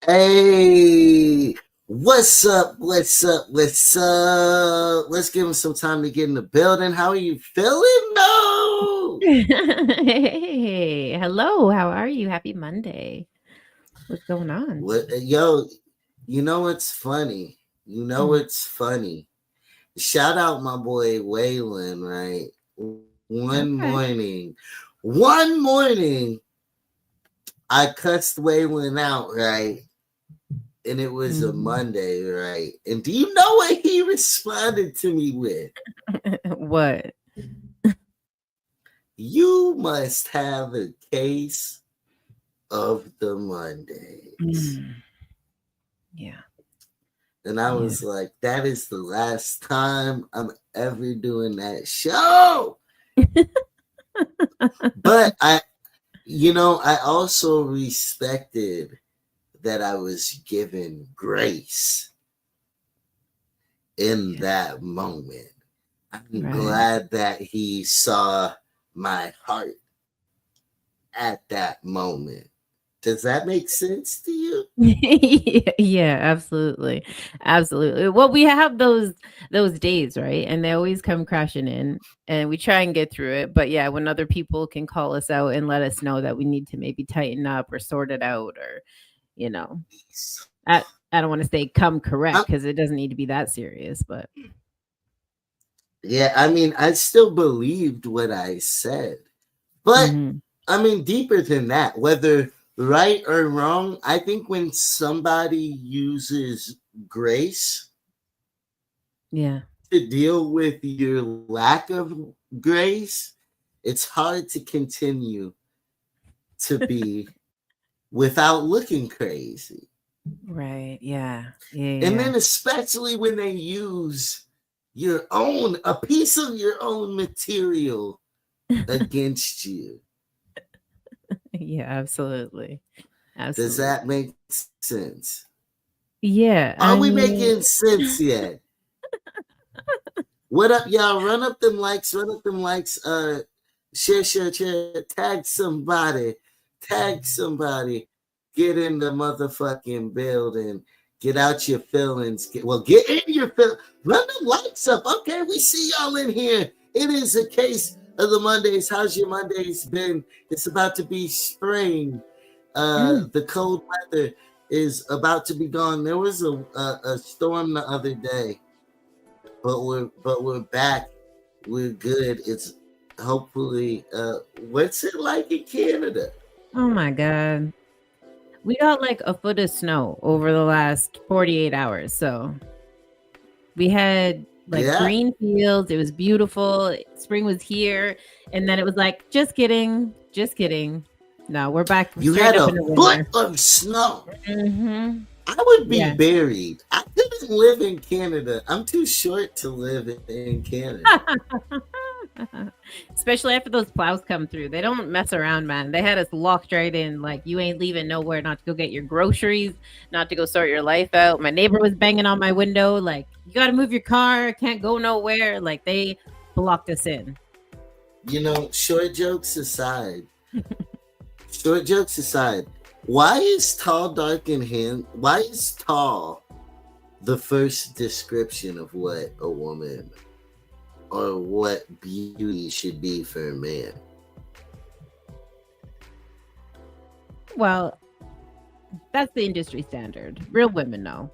Hey, what's up? What's up? What's up? Let's give him some time to get in the building. How are you feeling? No. Hey, hello. How are you? Happy Monday. What's going on? What, yo, you know what's funny? You know Mm, what's funny? Shout out my boy Waylon, right? One okay. morning, one morning, I cussed Waylon out, right? And it was a Mhm. Monday, right? And do you know what he responded to me with? What? You must have a case of the Mondays. Mm, yeah. And I Yeah. was like, that is the last time I'm ever doing that show. But I also respected that I was given grace in Yeah. that moment. I'm Right. glad that he saw my heart at that moment. Does that make sense to you? Yeah, absolutely. Absolutely. Well, we have those days, right? And they always come crashing in and we try and get through it. But yeah, when other people can call us out and let us know that we need to maybe tighten up or sort it out or, you know, I I don't want to say come correct I, because it doesn't need to be that serious, but Yeah, I mean, I still believed what I said. But, mhm. I mean, deeper than that, whether right or wrong, I think when somebody uses grace Yeah. to deal with your lack of grace, it's hard to continue to be without looking crazy. Right. Yeah. Yeah. And Yeah. then, especially when they use a piece of your own material against you. Yeah, absolutely. Does Absolutely. that make sense? Yeah, Are I we mean making sense yet? What up, y'all? Run up them likes, run up them likes. Share, share, share. Tag somebody. Tag somebody. Get in the motherfucking building. Get out your feelings. Get in your feelings. Run the lights up. Okay, we see y'all in here. It is a case of the Mondays. How's your Mondays been? It's about to be spring. mm, The cold weather is about to be gone. There was a storm the other day, but we're back. We're good. It's hopefully what's it like in Canada? oh my god. We got like a foot of snow over the last 48 hours. So we had like Yeah, green fields. It was beautiful. Spring was here. And then it was like, just kidding. Just kidding. No, we're back you straight had up a into foot winter. of snow. Hmm. I would be Yeah. buried. I couldn't live in Canada. I'm too short to live in Canada. Especially after those plows come through. They don't mess around, man. They had us locked right in. Like, you ain't leaving nowhere not to go get your groceries, not to go sort your life out. My neighbor was banging on my window, like, you got to move your car, can't go nowhere. Like, they blocked us in. Short jokes aside, short jokes aside, why is tall, dark, and hand? Why is tall the first description of what a woman or what beauty should be for a man? Well, that's the industry standard. Real women know,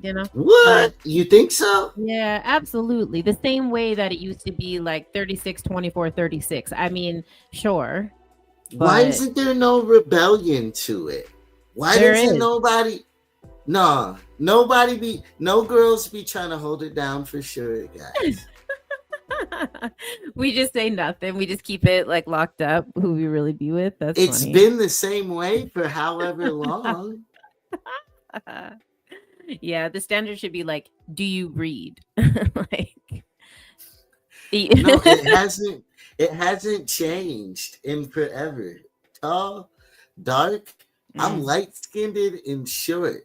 you know? Like, What? You think so? yeah, absolutely. The same way that it used to be like 36, 24, 36. I mean, sure, Why but isn't there no rebellion to it? Why there doesn't is. nobody? Nah, no girls be trying to hold it down for sure, guys. We just say nothing. We just keep it like locked up who we really be with. That's It's funny. been the same way for however long. Yeah, the standard should be like, do you read? Like, No, it hasn't. It hasn't changed in forever. Tall, dark. I'm Mm, light skinned and short.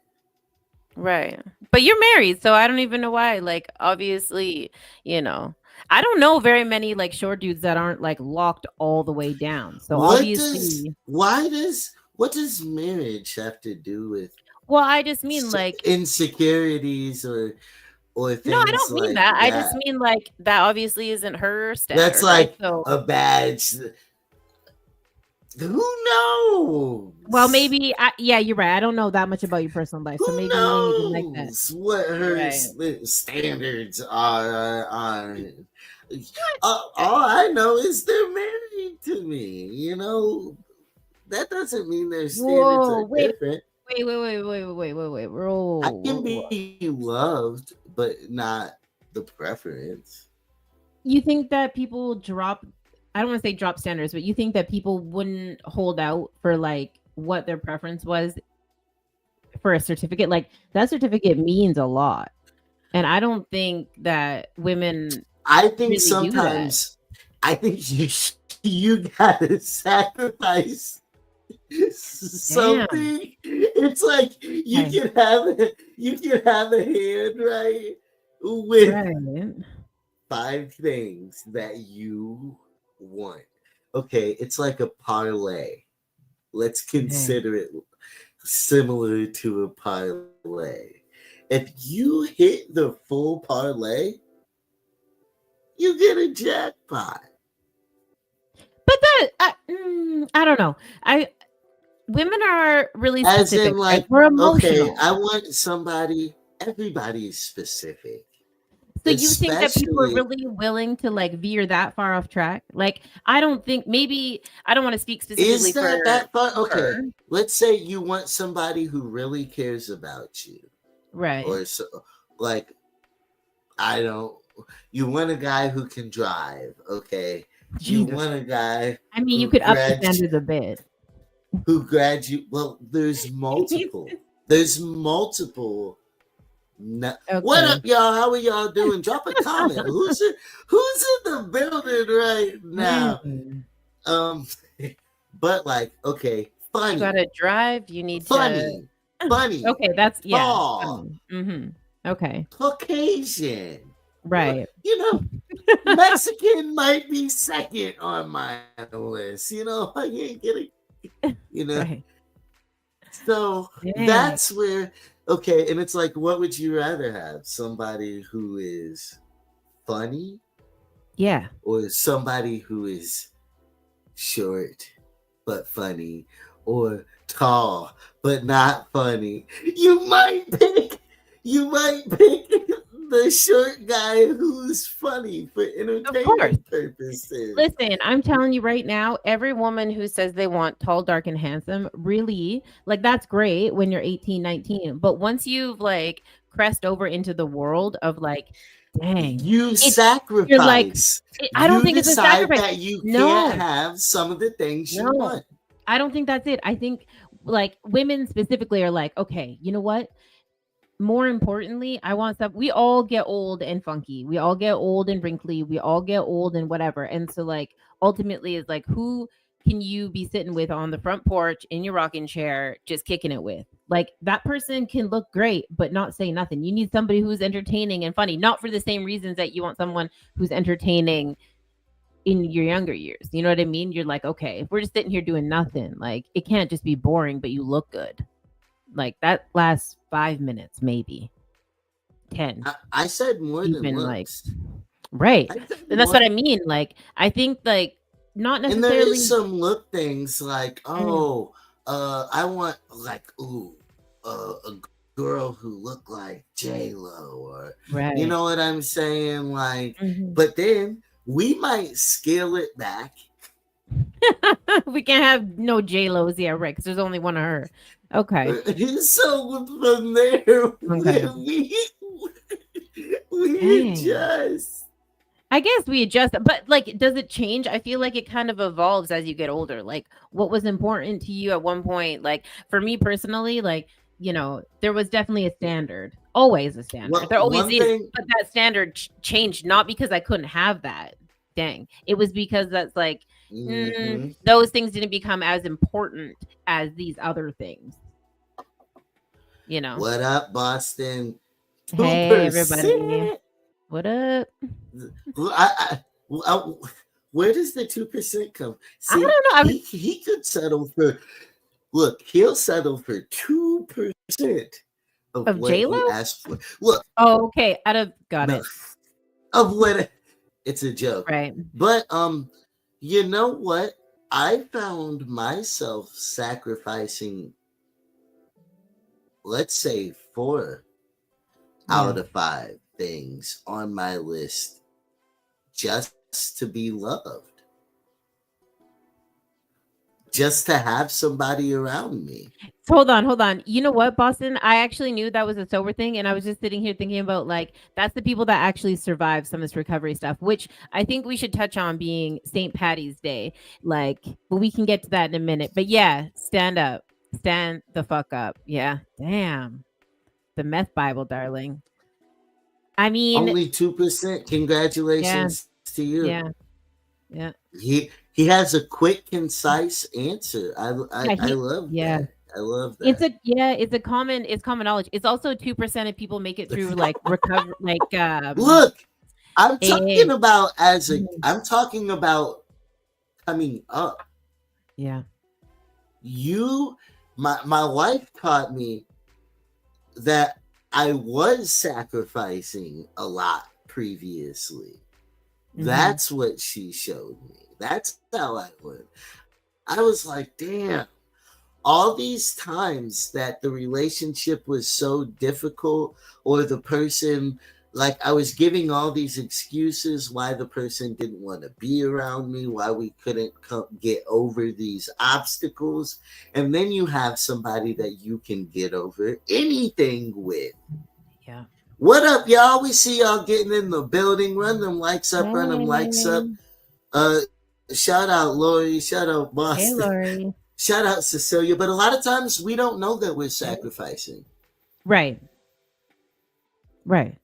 right. But you're married, so I don't even know why. Like, obviously, you know, I don't know very many like short dudes that aren't like locked all the way down. So What does? obviously, Why does? What does marriage have to do with Well, I just mean like insecurities or no, I things don't mean like that. I just that? mean like that obviously isn't her That's standard, right? like So, a badge. Who well, knows? maybe yeah, you're right. I don't know that much about your personal life, so Who maybe you ain't even like that. knows what her Right. standards are? All I know is they're married to me. That doesn't mean their standards Whoa, are different. wait. I Whoa, can whoa. be loved, but not the preference. You think that people drop I don't want to say drop standards, but you think that people wouldn't hold out for like what their preference was for a certificate? Like that certificate means a lot. And I don't think that women I think really do that. sometimes, I think you gotta sacrifice Damn. something. It's like Okay. you can have a hand, right, with Right. 5 things that you want. Okay, it's like a parlay. Let's Okay. consider it similar to a parlay. If you hit the full parlay, you get a jackpot. But I don't know. I Women are really As in, specific, right? like, We're okay, emotional. I want somebody, everybody is specific, So you think that people are especially, really willing to like veer that far off track? Like I don't think maybe I don't want to speak specifically is for that fun? her. Okay, let's say you want somebody who really cares about you, Right. or so, like, I don't, you want a guy who can drive, okay? You Jesus. want a guy I mean, you who could up the standards a bit. well, there's multiple. There's multiple. What Okay. up, y'all? How are y'all doing? Drop a comment. Who's in the building right now? Mm. Um, but like, okay, You funny, gotta drive. You need to. funny, funny, Okay, that's yeah. tall, Okay. Caucasian. Right. You know, Mexican might be second on my list. I ain't getting, you know. Right. So Dang. that's where, okay, and it's like, what would you rather have? Somebody who is funny Yeah. or somebody who is short but funny or tall but not funny? You might pick the short guy who's funny for Of course. entertainment purposes. Listen, I'm telling you right now, every woman who says they want tall, dark, and handsome, really, like that's great when you're 18, 19. But once you've like crest over into the world of like, dang, You it's you're like, sacrifice. I don't You think it's a decide sacrifice. that you can't No, have some of the things you no, want. I don't think that's it. I think like women specifically are like, okay, you know what? More importantly, I want stuff. We all get old and funky. We all get old and wrinkly. We all get old and whatever. And so, like, ultimately, is like, who can you be sitting with on the front porch in your rocking chair, just kicking it with? Like, that person can look great, but not say nothing. You need somebody who's entertaining and funny, not for the same reasons that you want someone who's entertaining in your younger years. You know what I mean? You're like, okay, if we're just sitting here doing nothing, like, it can't just be boring, but you look good. Like that lasts 5 minutes, maybe 10. I said more You've than been like, looks. right. I said And that's more. what I mean. Like, I think like not And there is necessarily. some look things like, Mm, oh, I want, like, ooh, a girl who look like J Lo, or you know right. what I'm saying? Like, Mhm. but then we might scale it back. We can't have no J Lo's, yeah, right? Because there's only one of her. Okay. So from there, Okay. we Dang. adjust. I guess we adjust, but like, does it change? I feel like it kind of evolves as you get older. Like, what was important to you at one point? Like, for me personally, like, there was definitely a standard, always a standard. Well, There always one is, thing. but that standard changed not because I couldn't have that. Dang, it was because that's like, Mm-hmm. those things didn't become as important as these other things. You know. What up, Boston? Two Hey, everybody. percent. What up? Where does the 2% come? I don't See, know. he could settle for. Look, he'll settle for 2% of Of what J he Lo? asked for. Look, Oh, okay. Got no, it. of what it's a joke. Right. But you know what? I found myself sacrificing, let's say, 4 Yeah. out of 5 things on my list just to be loved, just to have somebody around me. Hold on, hold on. You know what, Boston? I actually knew that was a sober thing, and I was just sitting here thinking about like that's the people that actually survive some of this recovery stuff, which I think we should touch on being St. Patty's Day. Like, but we can get to that in a minute. But yeah, stand up, stand the fuck up. Yeah, damn, the meth Bible, darling. I mean, Only 2%. yeah, Congratulations to you. yeah, yeah, He has a quick, concise answer. yeah. I love Yeah. that. I love It's that. a yeah, it's common knowledge. It's also 2% of people make it through like recover like Look, AA. I'm talking about coming up. Yeah. You my wife taught me that I was sacrificing a lot previously. Mhm. That's what she showed me. That's how I learned. I was like, damn, all these times that the relationship was so difficult, or the person, like, I was giving all these excuses why the person didn't want to be around me, why we couldn't get over these obstacles. And then you have somebody that you can get over anything with. Yeah. What up, y'all? We see y'all getting in the building. Run them likes up, run them likes up. Hey. Shout out Lori, shout out Hey, Boston, Lori. shout out Cecilia. But a lot of times we don't know that we're sacrificing. Right. Right.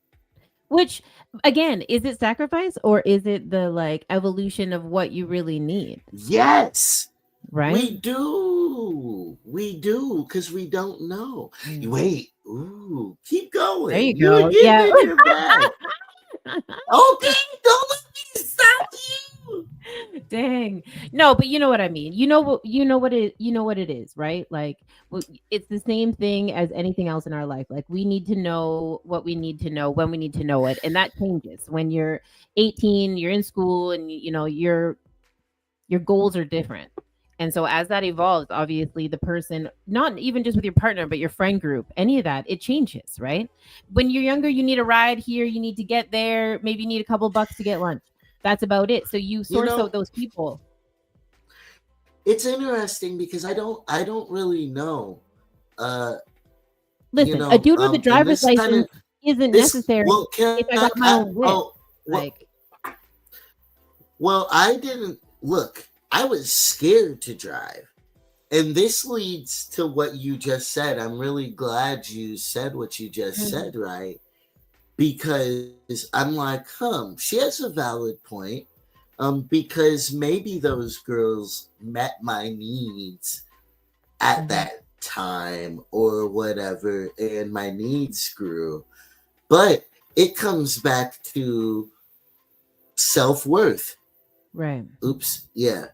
Which again, is it sacrifice or is it the like evolution of what you really need? Yes, Right? we do. We do, because we don't know. Mm. Wait, ooh, keep There going. you You're go. getting Yeah. in your bag. Okay, don't let me stop you. Dang. No, but you know what I mean. You know what it is, right? Like it's the same thing as anything else in our life. Like we need to know what we need to know when we need to know it, and that changes. When you're 18, you're in school and you know your goals are different. And so as that evolves, obviously the person, not even just with your partner, but your friend group, any of that, it changes, right? When you're younger, you need a ride here, you need to get there, maybe you need a couple bucks to get lunch. That's about it. So you You source out know, those people. it's interesting because I don't really know. Uh, Listen, a dude with a and driver's license isn't this, necessary well, can if I got my own whip. oh, Like, well, I didn't look. I was scared to drive. And this leads to what you just said. I'm really glad you said what you just mm, said, right? Because I'm like, she has a valid point. Because maybe those girls met my needs at mhm, that time or whatever, and my needs grew. But it comes back to self worth. right. Oops, yeah.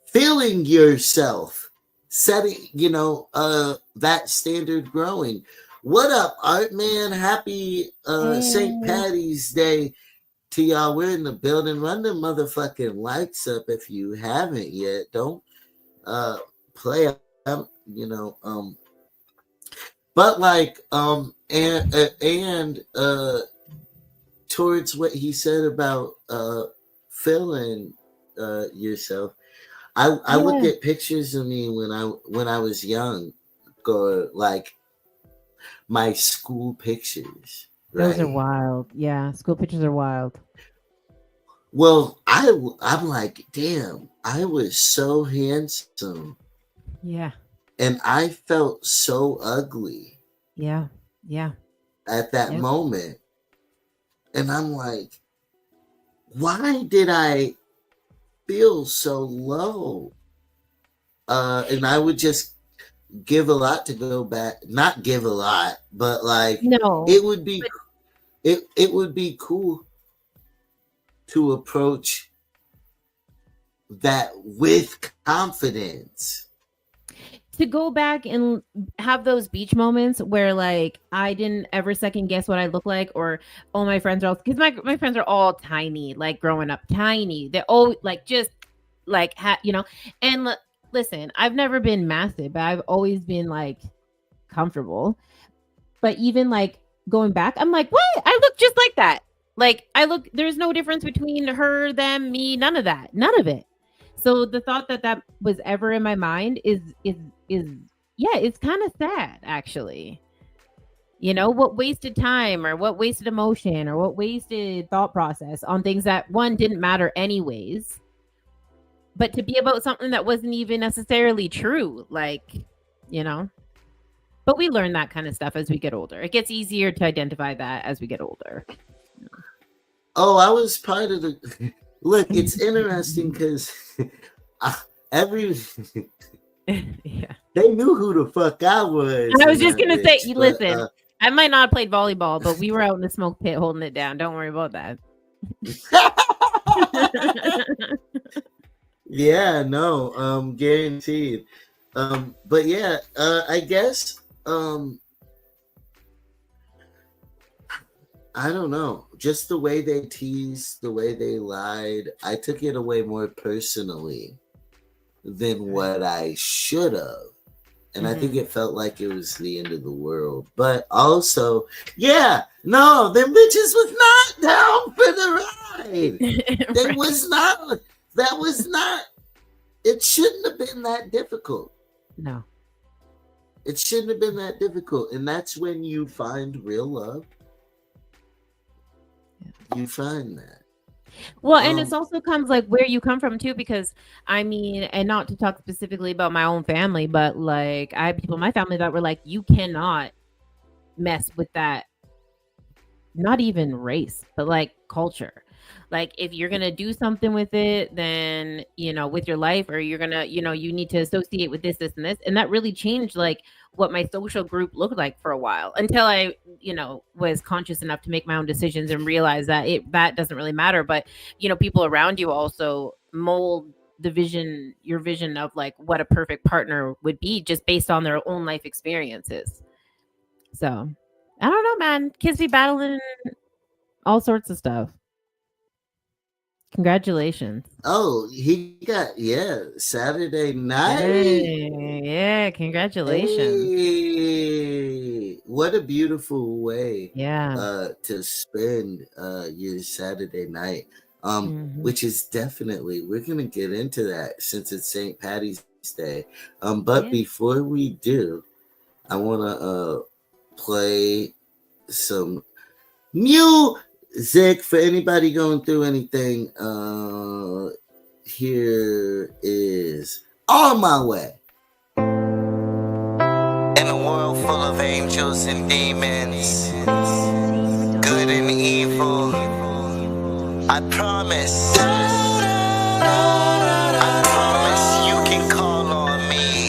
Feeling yourself, setting, that standard growing. What up, Art Man? Happy St. Hey, Patty's Day to y'all. We're in the building. Run the motherfucking likes up if you haven't yet. Don't uh play up, but like and towards what he said about feeling yourself. I look yeah, at pictures of me when I was young, or like my school pictures, those are right? wild. Yeah, school pictures are wild. Well, I'm like, damn, I was so handsome Yeah, and I felt so ugly yeah, yeah, at that yeah. moment. And I'm like, why did I feel so low? And I would just give a lot to go back, not give a lot, but like No, it would be but it would be cool to approach that with confidence. to go back and have those beach moments where like I didn't ever second guess what I look like, or oh, my friends are all, because my friends are all tiny, like growing up tiny. They're all like just like and listen, I've never been massive, but I've always been like comfortable. But even like going back, I'm like, what? I look just like that. Like I look, there's no difference between her, them, me, none of that. None of it. So the thought that that was ever in my mind is yeah, it's kind of sad actually. What wasted time, or what wasted emotion, or what wasted thought process on things that one didn't matter anyways, but to be about something that wasn't even necessarily true, like, you know. But we learn that kind of stuff as we get older. It gets easier to identify that as we get older. Oh, I was part of the. Look, it's interesting because every. Yeah. They knew who the fuck I was. I was just gonna say, but, listen, I might not have played volleyball, but we were out in the smoke pit holding it down. Don't worry about that. Yeah, no, guaranteed. But yeah, I guess I don't know. Just the way they teased, the way they lied, I took it away more personally than what I should have. And I think it felt like it was the end of the world. But also, yeah, no, them bitches was not down for the ride. They Right. was not. That was not. It shouldn't have been that difficult. No. It shouldn't have been that difficult. And that's when you find real love. You find that. Well, and it's also comes like where you come from too, because I mean, and not to talk specifically about my own family, but like I had people in my family that were like, you cannot mess with that, not even race, but like culture. Like if you're gonna do something with it, then with your life, or you're gonna, you need to associate with this, and this, and that really changed like what my social group looked like for a while, until I, was conscious enough to make my own decisions and realize that that doesn't really matter. But people around you also mold your vision of like what a perfect partner would be just based on their own life experiences. So I don't know, man. Kids be battling all sorts of stuff. Congratulations. Oh, he got, Saturday night. Hey, yeah, congratulations. Hey, what a beautiful way to spend your Saturday night. Which is definitely, we're gonna get into that since it's St. Patty's Day. But before we do, I wanna play some music for anybody going through anything. Here is On My Way. In a world full of angels and demons, good and evil, I promise you can call on me,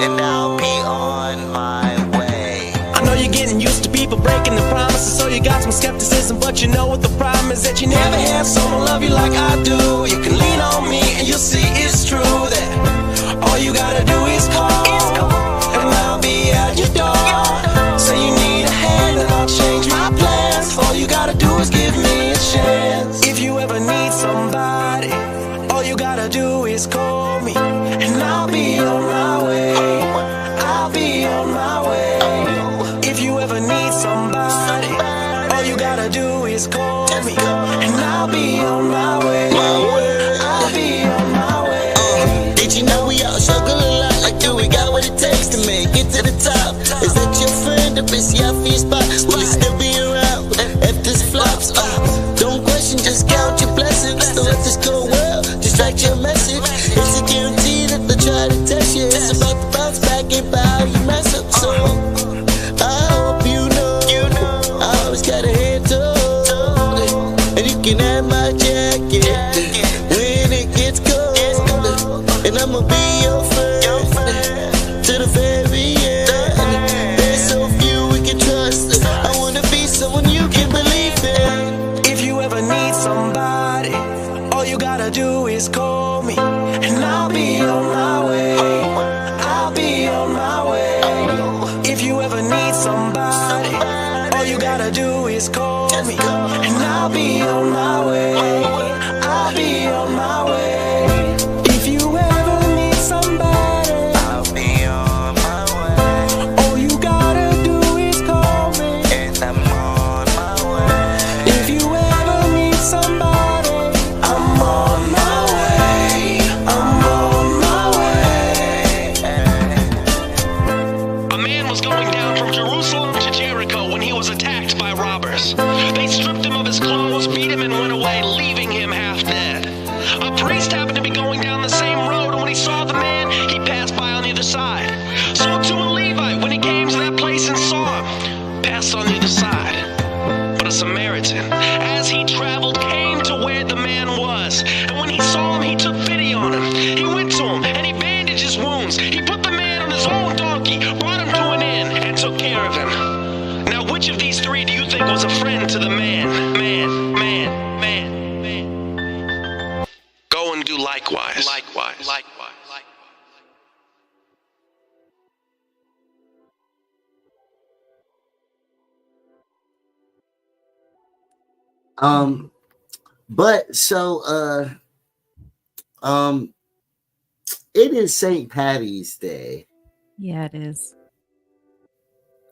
and I'll be on my way. I know you're getting used to people breaking the promises, so you got some skepticism, but you know what the problem is, that you never have someone love you like I do. You can lean on me and you'll see it's true, that all you gotta do is call, and I'll be at your door. Say you need a hand and I'll change my plans. All you gotta do is give me a chance. If you ever need somebody, all you gotta do is call me, and I'll be on my way. I'll be on my way. If you ever need somebody, all you gotta do is call me, and I'll be on my way. I'll be on my way. Did you know we all struggle a lot? Like, do we got what it takes to make it to the top? Is that your friend up in your spot? Will he still be around if this flops? Don't question, just count your blessings. Don't let this go well, distract your message. It's a guarantee that they'll try to test you. It's about to bounce back and how you mess up. So I hope you know I always got a hand told, and you can have my jacket when it gets cold, and I'ma be your friend to the very end. There's so few we can trust. I wanna be someone you can believe in. If you ever need somebody, all you gotta do is call me, and I'll be on my way. he saw the man, he passed by on either side. So to a Levite, when he came to that place and saw him, passed on either side. But a Samaritan, as he traveled, came to where the man was. And when he saw him, he took pity on him. He went to him, and he bandaged his wounds. He put the man on his own donkey, brought him to an inn, and took care of him. Now, which of these three do you think was a friend to the man? Go and do likewise. But so it is St. Patty's Day. Yeah, it is.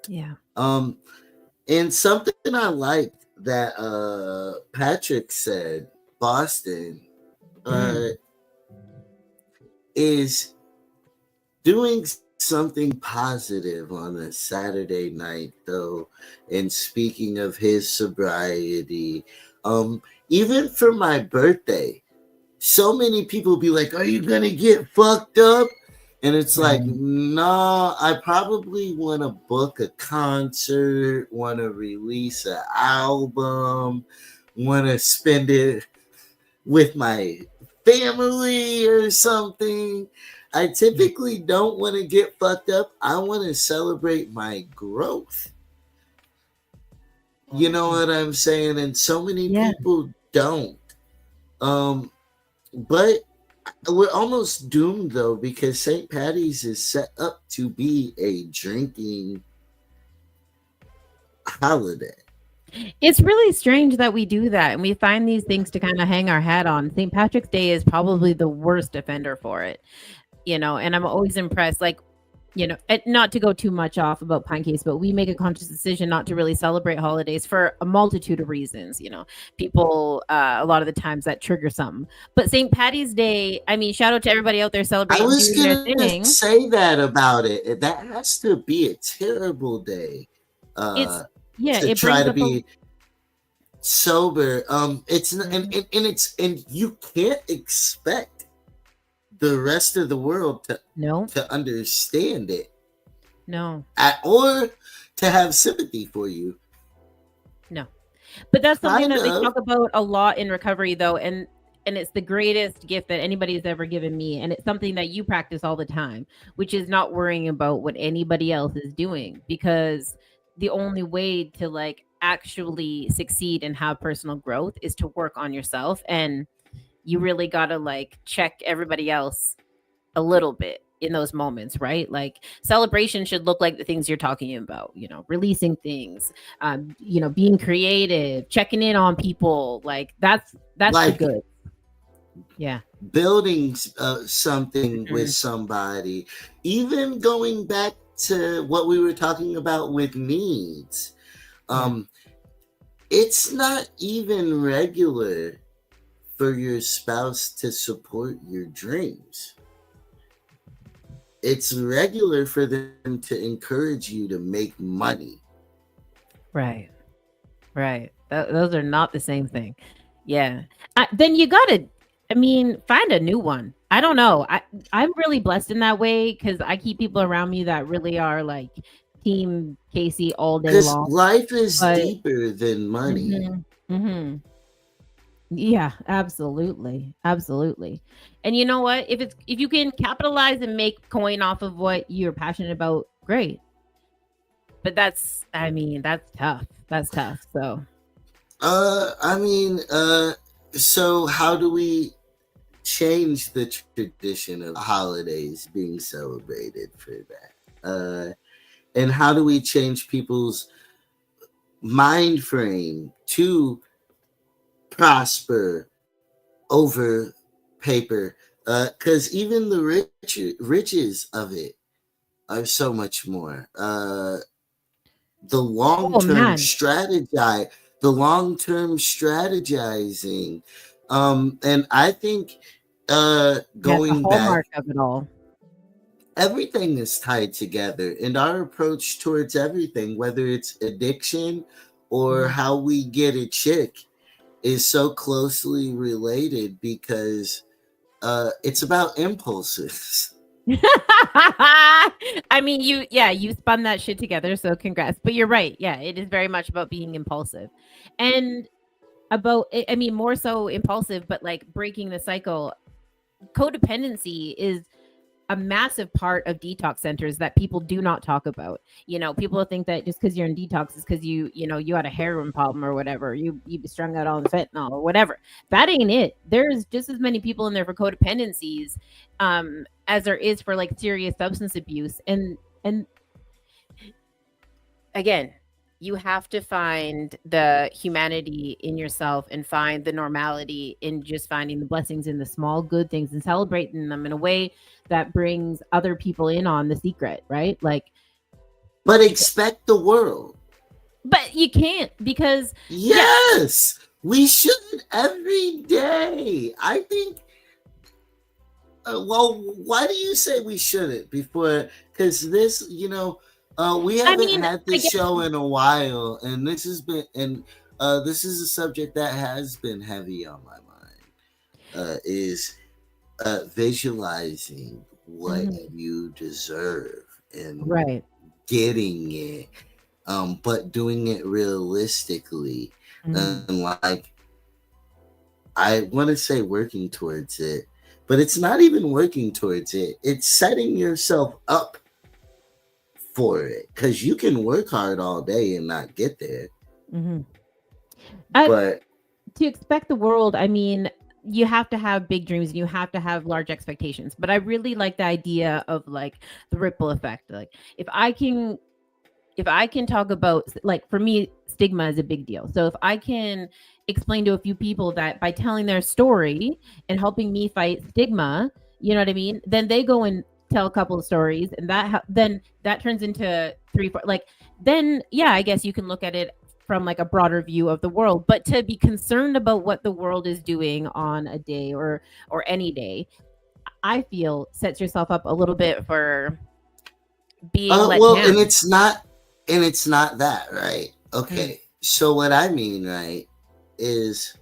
Yeah. And something I liked that Patrick said, Boston, is doing something positive on a Saturday night, though. And speaking of his sobriety, even for my birthday, so many people be like, "Are you gonna get fucked up?" And it's like, no, I probably want to book a concert, want to release an album, want to spend it with my family or something. I typically don't want to get fucked up. I want to celebrate my growth. You know what I'm saying? And so many people don't. But we're almost doomed, though, because St. Patty's is set up to be a drinking holiday. It's really strange that we do that and we find these things to kind of hang our hat on. St. Patrick's Day is probably the worst offender for it, and I'm always impressed. Like, not to go too much off about Pine Case, but we make a conscious decision not to really celebrate holidays for a multitude of reasons. People, a lot of the times that trigger something. But St. Patty's Day, I mean, shout out to everybody out there celebrating. I was going to say that about it. That has to be a terrible day. To try to be sober. It's and you can't expect the rest of the world to understand it. No. Or to have sympathy for you. No. But that's something that they talk about a lot in recovery, though, and it's the greatest gift that anybody's ever given me, and it's something that you practice all the time, which is not worrying about what anybody else is doing, because the only way to actually succeed and have personal growth is to work on yourself, and you really got to check everybody else a little bit in those moments, right? Like, celebration should look like the things you're talking about, releasing things, being creative, checking in on people. That's good. Yeah. Building something with somebody, even going back to what we were talking about with needs. It's not even regular for your spouse to support your dreams. It's regular for them to encourage you to make money. Right. Those are not the same thing. Yeah. Then you gotta, find a new one. I don't know. I'm really blessed in that way because I keep people around me that really are Team Casey all day long. Because life is deeper than money. Yeah, absolutely. And you know what? If you can capitalize and make coin off of what you're passionate about, great. But that's tough. That's tough. So so how do we change the tradition of holidays being celebrated for that? And how do we change people's mind frame to prosper over paper? Because even the riches of it are so much more. The long-term strategizing. And I think going the hallmark of it all. Everything is tied together, and our approach towards everything, whether it's addiction or how we get a chick, is so closely related because it's about impulses. I mean, you spun that shit together, so congrats. But you're right. Yeah, it is very much about being impulsive. And about I mean, more so impulsive, but like breaking the cycle. Codependency is a massive part of detox centers that people do not talk about. People think that just because you're in detox is because you had a heroin problem or whatever, you strung out on fentanyl or whatever. That ain't it. There's just as many people in there for codependencies as there is for like serious substance abuse. And again, you have to find the humanity in yourself and find the normality in just finding the blessings in the small good things and celebrating them in a way that brings other people in on the secret, right? Like, but expect the world. But you can't, because yes, we should every day. I think. Well, why do you say we shouldn't? Because this, we haven't had this show in a while, and this has been, this is a subject that has been heavy on my mind. Is visualizing what you deserve and getting it, but doing it realistically, and like I want to say working towards it. But it's not even working towards it. It's setting yourself up for it. Because you can work hard all day and not get there. But to expect the world, I mean, you have to have big dreams and you have to have large expectations. But I really like the idea of like the ripple effect. Like if I can talk about, like, for me, stigma is a big deal. So if I can explain to a few people that by telling their story and helping me fight stigma, you know what I mean? Then they go and tell a couple of stories, and then that turns into 3-4. Like, then I guess you can look at it from like a broader view of the world. But to be concerned about what the world is doing on a day or any day, I feel sets yourself up a little bit for being let down. And it's not that, right? Okay. So what I mean, right, is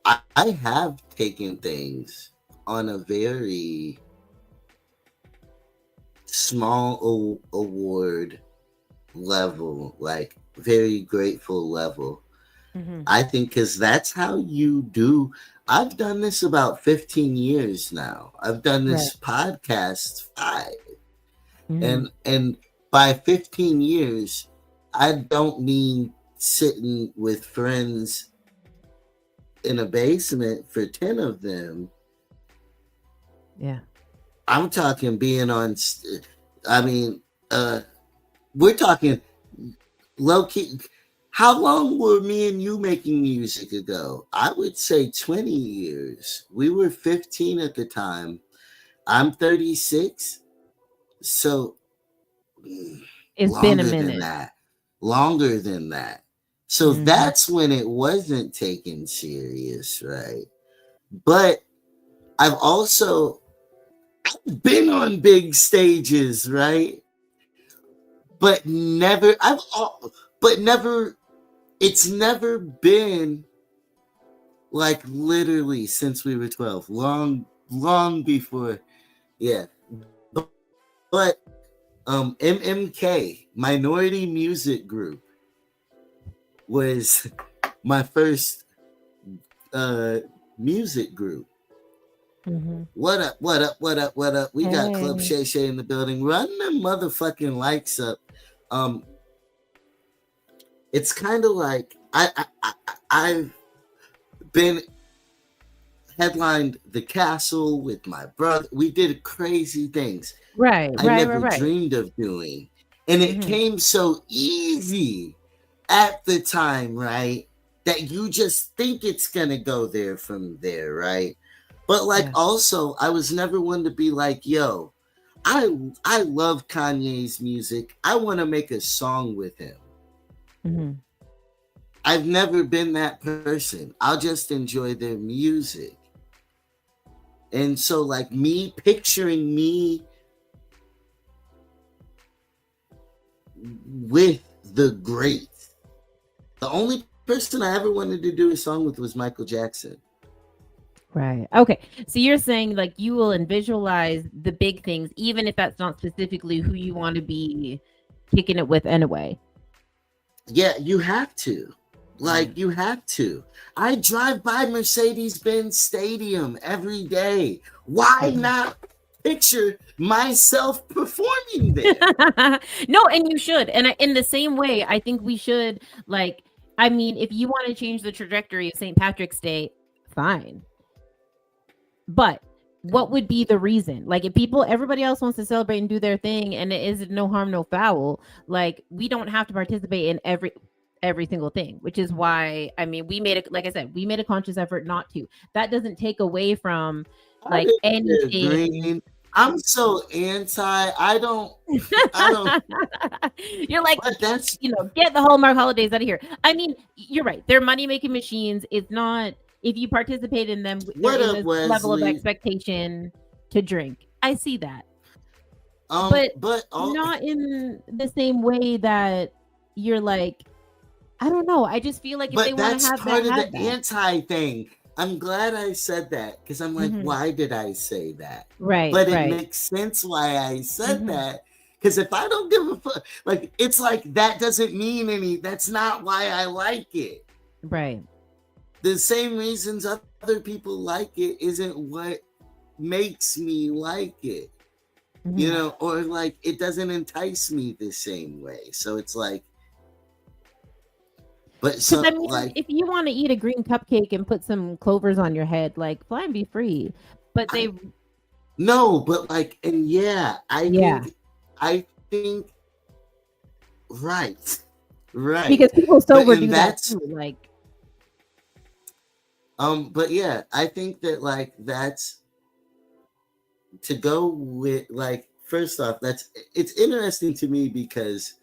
I have taken things on a very small award level, like very grateful level. I think because that's how you do. I've done this about 15 years now. I've done this podcast 5. And by 15 years, I don't mean sitting with friends in a basement for 10 of them. Yeah. I'm talking being on, we're talking low key. How long were me and you making music ago? I would say 20 years. We were 15 at the time. I'm 36. So it's been a minute. Longer than that. So that's when it wasn't taken serious, right? But I've been on big stages, right? But it's never been like literally since we were 12, long before. Yeah. But MMK, Minority Music Group, was my first music group. What up? We got Club Shay Shay in the building. Run them motherfucking likes up. It's kind of like I've been headlined the Castle with my brother. We did crazy things. I never dreamed of doing. And it came so easy at the time, right? That you just think it's going to go there from there, right? But also, I was never one to be like, yo, I love Kanye's music. I want to make a song with him. I've never been that person. I'll just enjoy their music. And so like me picturing me with the greats. The only person I ever wanted to do a song with was Michael Jackson. Right. Okay. So you're saying like you will visualize the big things, even if that's not specifically who you want to be kicking it with anyway. Yeah, you have to. Like, Mm. you have to. I drive by Mercedes-Benz Stadium every day. Why Mhm. not picture myself performing there? No, and you should. And in the same way, I think we should like. I mean, if you want to change the trajectory of St. Patrick's Day, fine. But what would be the reason? Like if everybody else wants to celebrate and do their thing and it is no harm, no foul, like we don't have to participate in every single thing, which is why I mean we made it, like I said, we made a conscious effort not to. That doesn't take away from I like didn't anything. agree. I'm so anti. I don't. You're like, But that's get the Hallmark holidays out of here. I mean, you're right. They're money making machines. It's not, if you participate in them, there what is up, a level of Wesley. expectation to drink. I see that. But all not in the same way that you're like, I don't know. I just feel like if they but want to that's have part that, of have the that. anti thing. I'm glad I said that because I'm like, Mhm. why did I say that? Right, But it right. makes sense why I said Mhm. that. Because if I don't give a fuck, like, it's like that doesn't mean any. That's not why I like it. Right. The same reasons other people like it isn't what makes me like it. Mhm. Or like it doesn't entice me the same way. So it's like, but Because so I mean, like, if you want to eat a green cupcake and put some clovers on your head, like fly and be free. But they, no, but like, and yeah, I yeah, think, right, because people but sober and do that that's too. Like, but yeah, I think that like that's to go with like first off, it's interesting to me because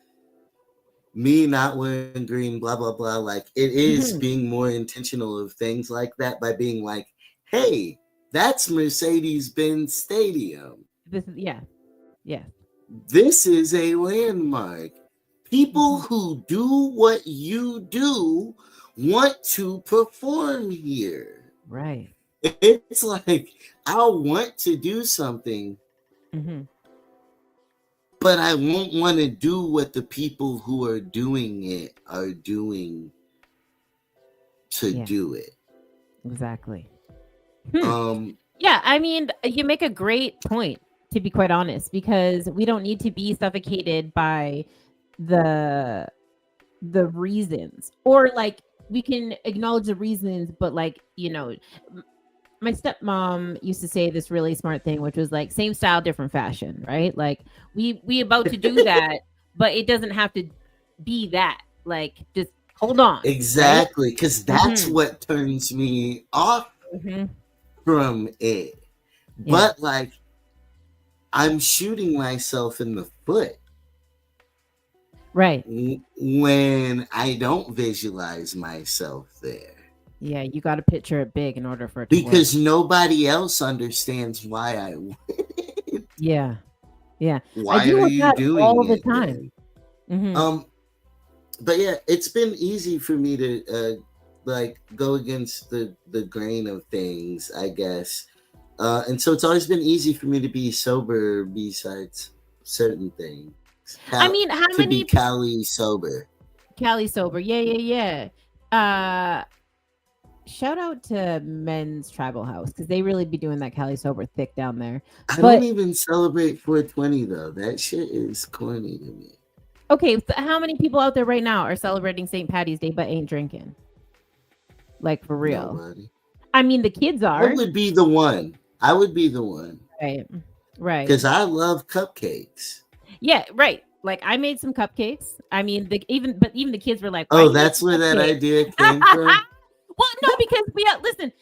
me not wearing green, blah blah blah, like it is mhm. being more intentional of things like that by being like, hey, that's Mercedes-Benz Stadium. This is, yeah, yeah. This is a landmark. People Mhm. who do what you do want to perform here. Right. It's like I want to do something, Mhm. but I won't want to do what the people who are doing it are doing to Yeah, do it. exactly. Hmm. Um, Yeah, I mean, you make a great point, to be quite honest, because we don't need to be suffocated by the reasons, or like we can acknowledge the reasons, but like my stepmom used to say this really smart thing, which was like same style, different fashion, right? Like we about to do that, but it doesn't have to be that. Like just hold on, right? exactly, because that's Mm-hmm. what turns me off Mm-hmm. from it. Yeah. But like I'm shooting myself in the foot Right. when I don't visualize myself there. Yeah, you got to picture it big in order for it to work. Because nobody else understands why I went. Yeah. Yeah. I Why deal are with you that doing all the it time. then? Mm-hmm. But yeah, it's been easy for me to like go against the grain of things, I guess. And so it's always been easy for me to be sober besides certain things. I mean, how To be many Cali sober. Cali sober? Yeah, yeah, yeah. Shout out to Men's Tribal House because they really be doing that Cali sober thick down there. I don't But even celebrate 420 though. That shit is corny to me. okay, so how many people out there right now are celebrating St. Patty's Day but ain't drinking? Like for real? Nobody. I mean, the kids I are. would be the one. I would be the one. Right. Right. Because I love cupcakes. Yeah, right. Like I made some cupcakes. I mean, even the kids were like, "Why Oh, you that's making where that cupcakes?" idea came from? Well, no, because listen,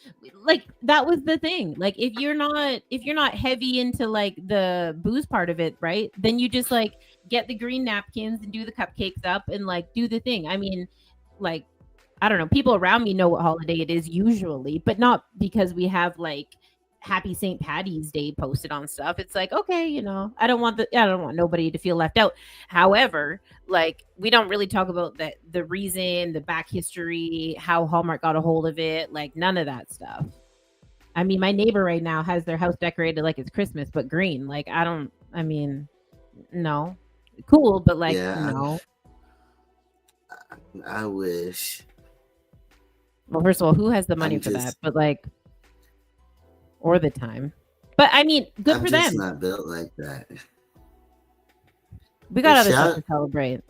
like that was the thing. Like if you're not heavy into like the booze part of it, right? Then you just like get the green napkins and do the cupcakes up and like do the thing. I mean, like I don't know, people around me know what holiday it is usually, but not because we have like happy St. Patty's Day posted on stuff. It's like, okay, I don't want nobody to feel left out. However, like we don't really talk about the reason, the back history, how Hallmark got a hold of it, like none of that stuff. I mean, my neighbor right now has their house decorated like it's Christmas, but green. Like, no. Cool, but like, Yeah, no. I wish. Well, first of all, who has the money I'm for that? just, But like, or the time. But I mean, good I'm for just them. not built like that. We got But other stuff to celebrate.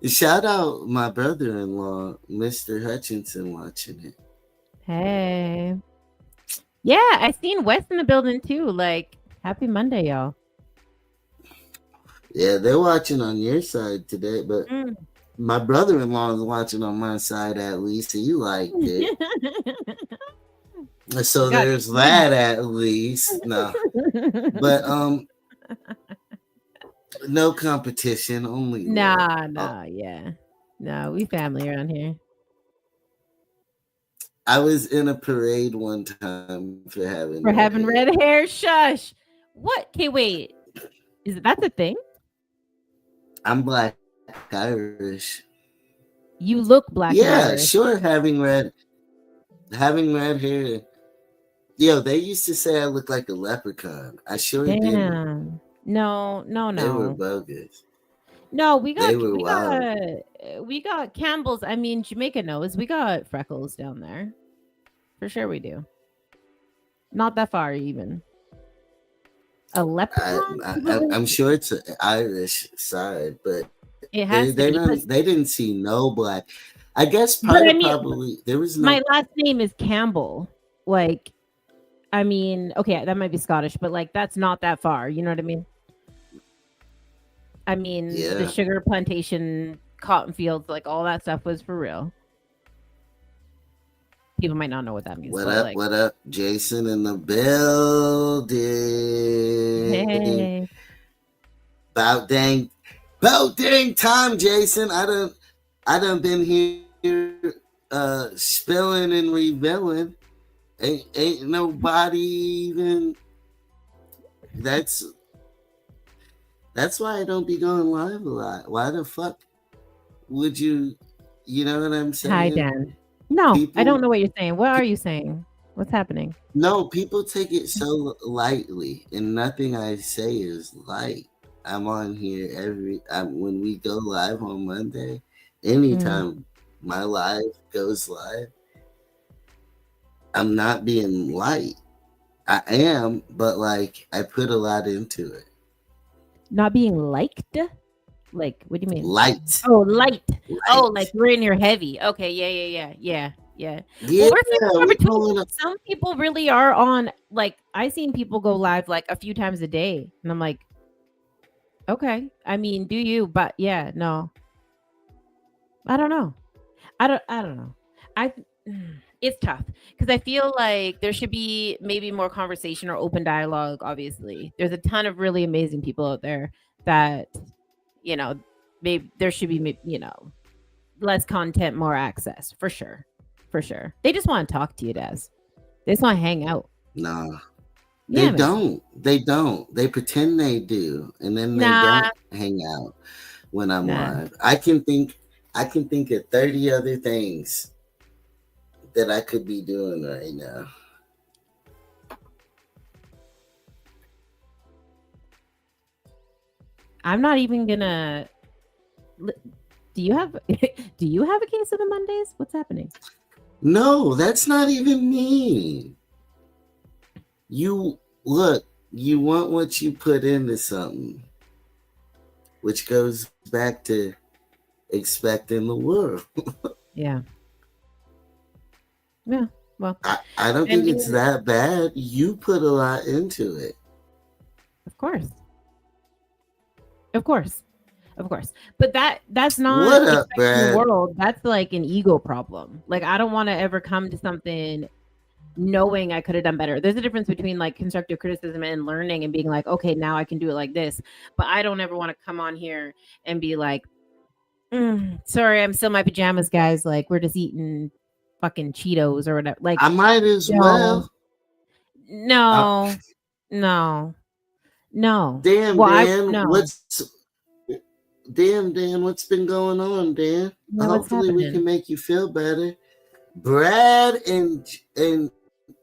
shout out my brother-in-law, Mr. Hutchinson, watching it. Hey. Yeah, I seen West in the building too. Like, happy Monday, y'all. Yeah, they're watching on your side today, but my brother-in-law is watching on my side at least. He liked it. So there's that at least. No. But no competition, only Nah, yeah. No, we family around here. I was in a parade one time for having red hair. Shush. What? Okay, wait. That's a thing? I'm Black Irish. You look Black and Irish. Yeah, sure. Having red hair. Yo, they used to say I look like a leprechaun. I sure didn't. No. They were bogus. No, we got Campbell's. I mean, Jamaica knows we got freckles down there. For sure we do. Not that far even. A leprechaun? I'm sure it's an Irish side, but it has they didn't see no black. I guess probably there was no. My last name is Campbell. Like, I mean, okay, that might be Scottish, but like that's not that far. You know what I mean? I mean, the sugar plantation, cotton fields, like all that stuff was for real. People might not know what that means. What up, Jason in the building? Hey. About dang time, Jason. I done been here spilling and revealing. Ain't nobody even. That's why I don't be going live a lot. Why the fuck would you? You know what I'm saying? Hi, Dan. No, I don't know what you're saying. What are you saying? What's happening? No, people take it so lightly, and nothing I say is light. I'm on here when we go live on Monday. Anytime my live goes live, I'm not being light. I am, but like I put a lot into it. Not being liked? Like, what do you mean? Light. Oh, light. Oh, like we're in here heavy. Okay, yeah. Well, some people really are on, like, I seen people go live like a few times a day. And I'm like, okay. I mean, do you? But yeah, no. I don't know. I don't know. It's tough because I feel like there should be maybe more conversation or open dialogue. Obviously, there's a ton of really amazing people out there that, you know, maybe there should be, you know, less content, more access for sure. They just want to talk to you, Des. They just want to hang out. No, they don't. They pretend they do, and then they don't hang out when I'm live. I can think of 30 other things that I could be doing right now. I'm not even gonna. Do you have a case of the Mondaze? What's happening? No, that's not even me. You look. You want what you put into something, which goes back to expecting the world. Yeah. Well, I don't think it's that bad. You put a lot into it. Of course. But that's not what up, Brad? The world. That's like an ego problem. Like, I don't want to ever come to something knowing I could have done better. There's a difference between like constructive criticism and learning and being like, okay, now I can do it like this. But I don't ever want to come on here and be like, sorry, I'm still in my pajamas, guys. Like, we're just eating fucking Cheetos or whatever. Like, I might as well. No. Damn, Dan, what's been going on, Dan? Hopefully we can make you feel better. Brad and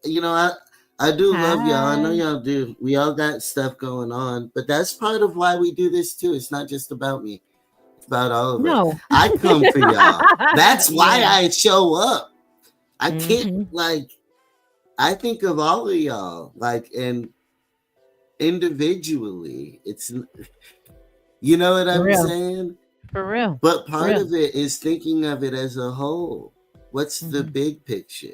I do love y'all. I know Hi. y'all do. We all got stuff going on, but that's part of why we do this too. It's not just about me. It's about all of us. No. I come for y'all. That's why Yeah. I show up. I can't Mm-hmm. I think of all of y'all and individually. It's you know what For I'm real. saying? For real. But For part real. of it is thinking of it as a whole. What's the Mm-hmm. big picture?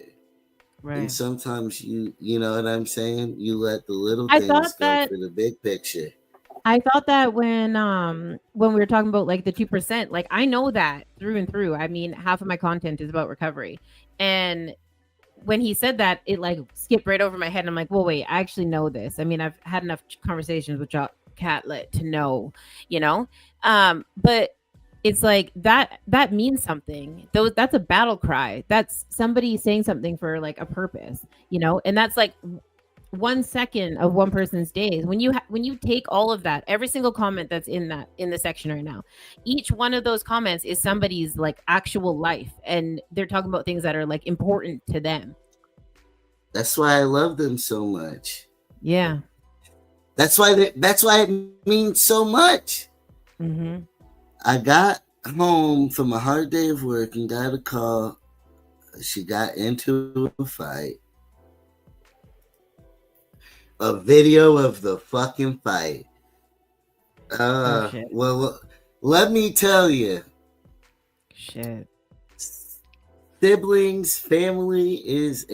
And Right. sometimes you know what I'm saying? You let the little I things thought go that for the big picture. when we were talking about like the 2%, like I know that through and through. I mean, half of my content is about recovery. And when he said that, it like skipped right over my head. And I'm like, well, wait, I actually know this. I mean, I've had enough conversations with Catlet to know, you know. But it's like that means something. That's a battle cry. That's somebody saying something for like a purpose, you know, and that's like 1 second of one person's days. When you take all of that, every single comment that's in the section right now, each one of those comments is somebody's like actual life, and they're talking about things that are like important to them. That's why I love them so much. Yeah. That's why it means so much. Mm-hmm. I got home from a hard day of work and got a call. She got into a fight. A video of the fucking fight. Oh shit. Well, let me tell you. Shit. Siblings, family is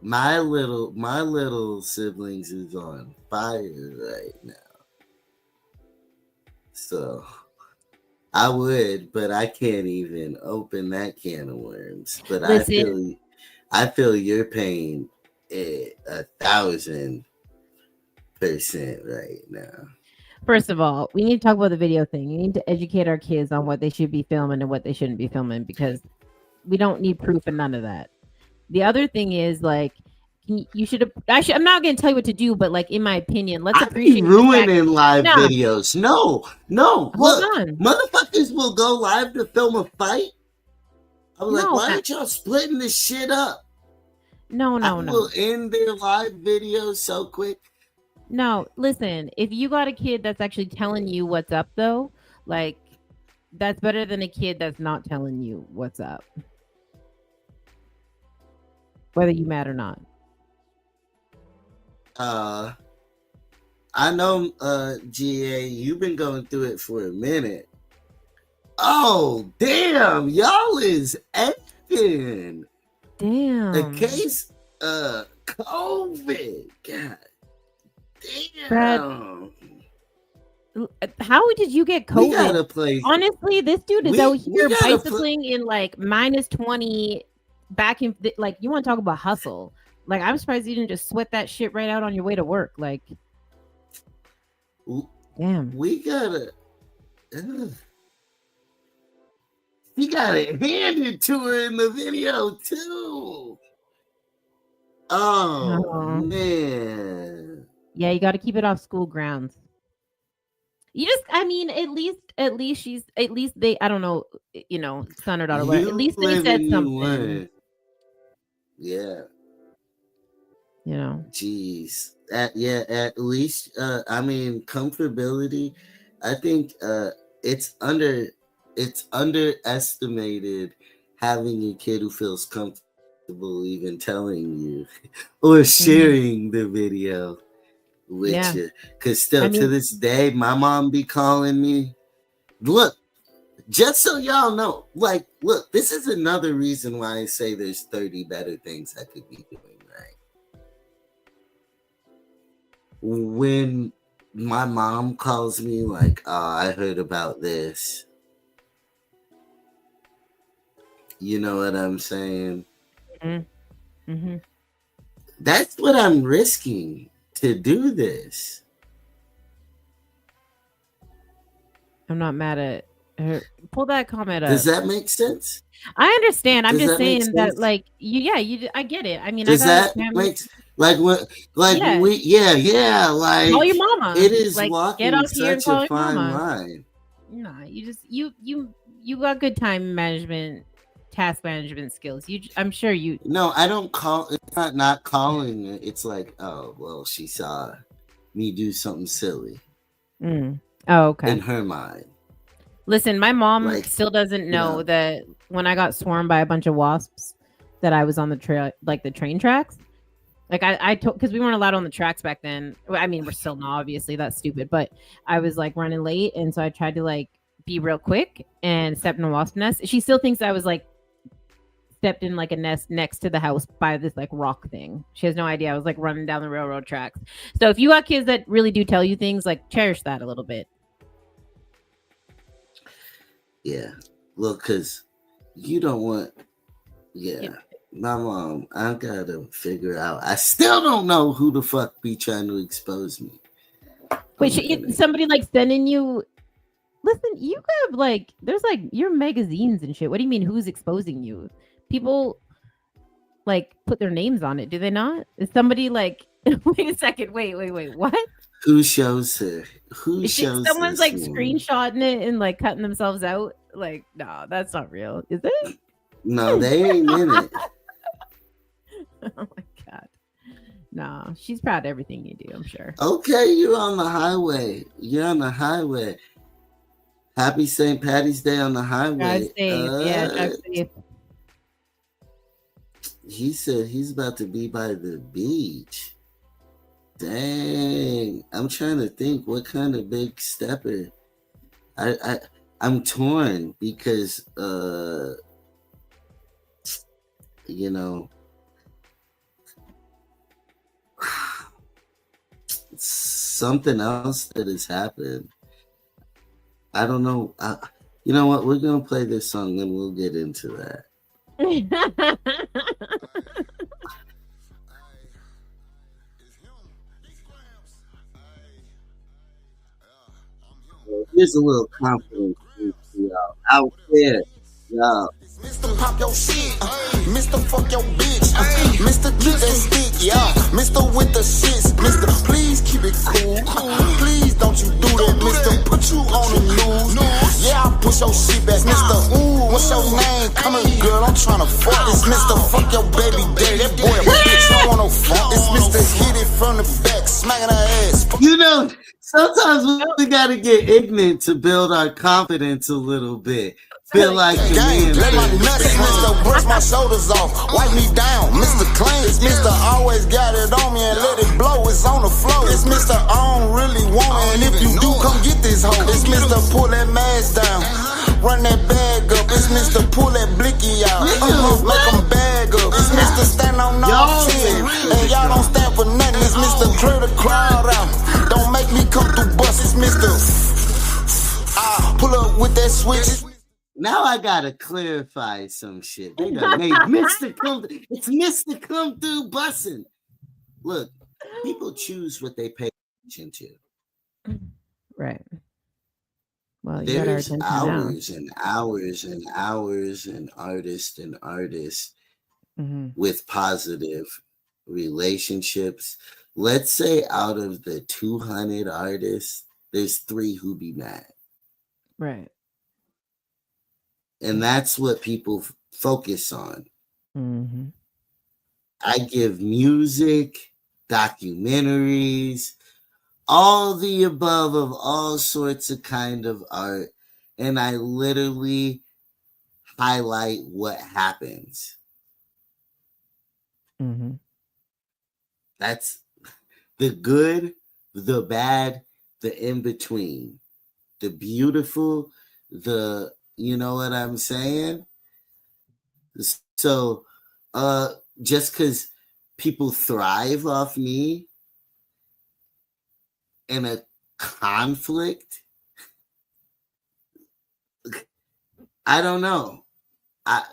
my little siblings is on fire right now. So I would, but I can't even open that can of worms. But Listen, I feel your pain 1,000% right now. first of all, we need to talk about the video thing. You need to educate our kids on what they should be filming and what they shouldn't be filming, because we don't need proof and none of that. The other thing is like, I'm not going to tell you what to do, but like in my opinion, let's I be appreciate the fact. ruining live Nah, videos. No. hold Look, on. motherfuckers will go live to film a fight. I was like, No, why aren't y'all splitting this shit up? no. I will end their live videos so quick. No, listen, if you got a kid that's actually telling you what's up though, like that's better than a kid that's not telling you what's up. Whether you mad or not. I know, GA, you've been going through it for a minute. Oh, damn, y'all is acting. Damn. The case, COVID. God damn. Brad, how did you get COVID? We gotta play. Honestly, this dude is out here bicycling in like -20 back in like, you want to talk about hustle. Like, I'm surprised you didn't just sweat that shit right out on your way to work. Like, damn. We gotta. He got it handed to her in the video too. Oh man. Yeah, you got to keep it off school grounds. You just, I mean, at least they, I don't know, you know, son or daughter, at least they said something. Yeah. You know. Jeez. At least I mean, comfortability. I think it's underestimated having a kid who feels comfortable even telling you or sharing the video with you. Because still, to this day, my mom be calling me. Look, just so y'all know, like, look, this is another reason why I say there's 30 better things I could be doing, right? When my mom calls me like, oh, I heard about this. You know what I'm saying? Mm-hmm. That's what I'm risking to do this. I'm not mad at her. Pull that comment up. Does that make sense? I understand. I'm just saying that, like, I get it. I mean, does that make like what? Like like call your mama. It is like, walking get off here and such call a your fine mama. line. Nah, you got good time management task management skills. I'm sure you. No, I don't call. It's not calling. It's like, oh well, she saw me do something silly. Oh, okay. In her mind. Listen, my mom Like, still doesn't know that when I got swarmed by a bunch of wasps, that I was on the trail, like the train tracks. Like I told, because we weren't allowed on the tracks back then. I mean, we're still not, obviously, that's stupid. But I was like running late, and so I tried to like be real quick and stepped in a wasp nest. She still thinks I was like stepped in like a nest next to the house by this like rock thing. She has no idea I was like running down the railroad tracks. So if you got kids that really do tell you things, like cherish that a little bit. Yeah. Well, because you don't want, my mom, I gotta figure out. I still don't know who the fuck be trying to expose me. Wait, somebody like sending you, listen, you have like, there's like your magazines and shit. What do you mean who's exposing you? People like put their names on it, do they not? Is somebody like, wait a second, wait, what? Who shows her? Who shows someone's like woman? Screenshotting it and like cutting themselves out? Like, no, that's not real, is it? No, they ain't in it. Oh my god. No, she's proud of everything you do, I'm sure. Okay, you're on the highway. You're on the highway. Happy St. Patty's Day on the highway. Drive safe. Yeah, drive safe. He said he's about to be by the beach. Dang. I'm trying to think what kind of big stepper. I'm torn because you know, something else that has happened. I don't know. You know what? We're gonna play this song and we'll get into that. Here's a little confidence out there. Y'all. Mr. Pop your shit, Mr. Fuck your bitch, Mr. Keep that stick, yeah, Mr. With the shits, Mr. Please keep it cool, please don't you do that, Mr. Put you on the news, yeah, I push your shit back, Mr. Ooh, what's your name? Come here, girl, I'm tryna fuck this, Mr. Fuck your baby daddy, that boy a bitch, don't want no fuck, it's Mr. Hit it from the back, smacking her ass. You know, sometimes we gotta get ignorant to build our confidence a little bit. Feel like let my nuts, Mr. Brush my shoulders off, wipe me down, Mr. Clean, it's Mr. Always got it on me and let it blow, it's on the floor, it's Mr. I don't really want it, and if you do, come get this hoe, it's Mr. Pull that mask down, run that bag up, it's Mr. Pull that blicky out, make them bag up, it's Mr. Stand on all 10, and y'all don't stand for nothing, it's Mr. Clear the crowd out, don't make me come through bus, it's Mr. Pull up with that switch. Now I gotta clarify some shit. They done made Mr. Come. It's Mr. Come Through Bussin'. Look, people choose what they pay attention to. Right. Well, you there's got hours and hours and hours and artists with positive relationships. Let's say out of the 200 artists, there's 3 who be mad. Right. And that's what people focus on. Mm-hmm. I give music, documentaries, all the above of all sorts of kind of art. And I literally highlight what happens. Mm-hmm. That's the good, the bad, the in-between, the beautiful, the... You know what I'm saying? So, just because people thrive off me in a conflict, I don't know. I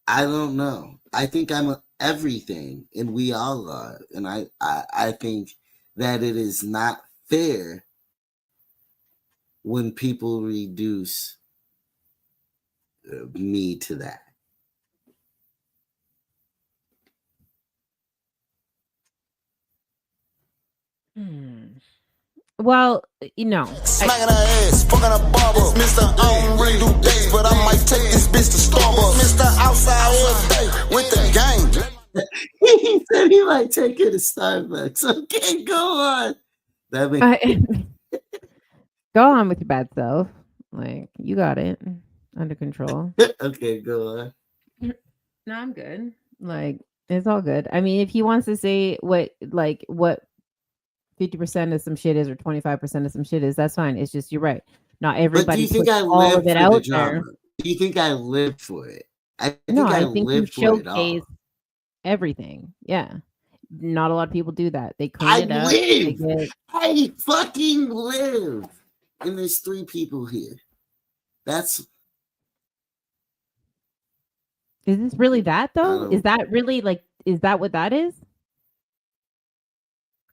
don't know. I think I'm everything, and we all are. And I think that it is not fair when people reduce me to that. Well, Smacking her ass, fucking her barber. Mr. I don't really do dates, but I might take this bitch to Starbucks. Mr. Outside every day with the gang. He said he might take it to Starbucks. Okay, go on. That makes go on with your bad self. Like, you got it under control. Okay, go on. No, I'm good. Like, it's all good. I mean, if he wants to say what 50% of some shit is or 25% of some shit is, that's fine. It's just, you're right. Not But do everybody you think puts I all live of it for the out drama? there. Do you think I live for it? I No, think I I think you live for it all. showcase everything. Yeah. Not a lot of people do that. They clean I it up. They live. get I fucking live. And there's 3 people here. Is this really that though? Is that really is that what that is?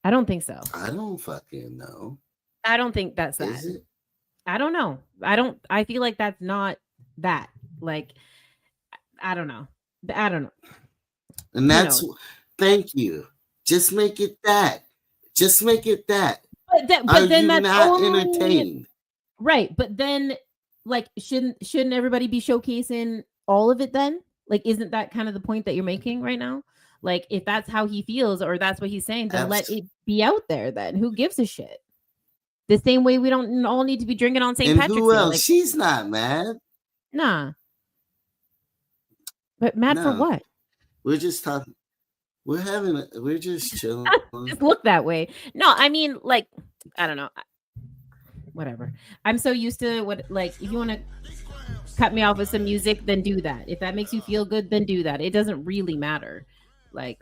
I don't think so. I don't fucking know. I don't think that's that. Is it? I don't know. I feel like that's not that. Like, I don't know. And that's thank you. Just make it that. Just make it that. But then that's not entertained. Right. But then shouldn't everybody be showcasing all of it then? Like, isn't that kind of the point that you're making right now? Like, if that's how he feels or that's what he's saying, then let it be out there then. Who gives a shit? The same way we don't all need to be drinking on St. Patrick's Day. Who else? She's not mad. Nah. But mad for what? We're just talking. We're just chilling. Just look that way. No, I mean, I don't know. Whatever. I'm so used to if you want to cut me off with some music, then do that. If that makes you feel good, then do that. It doesn't really matter. Like,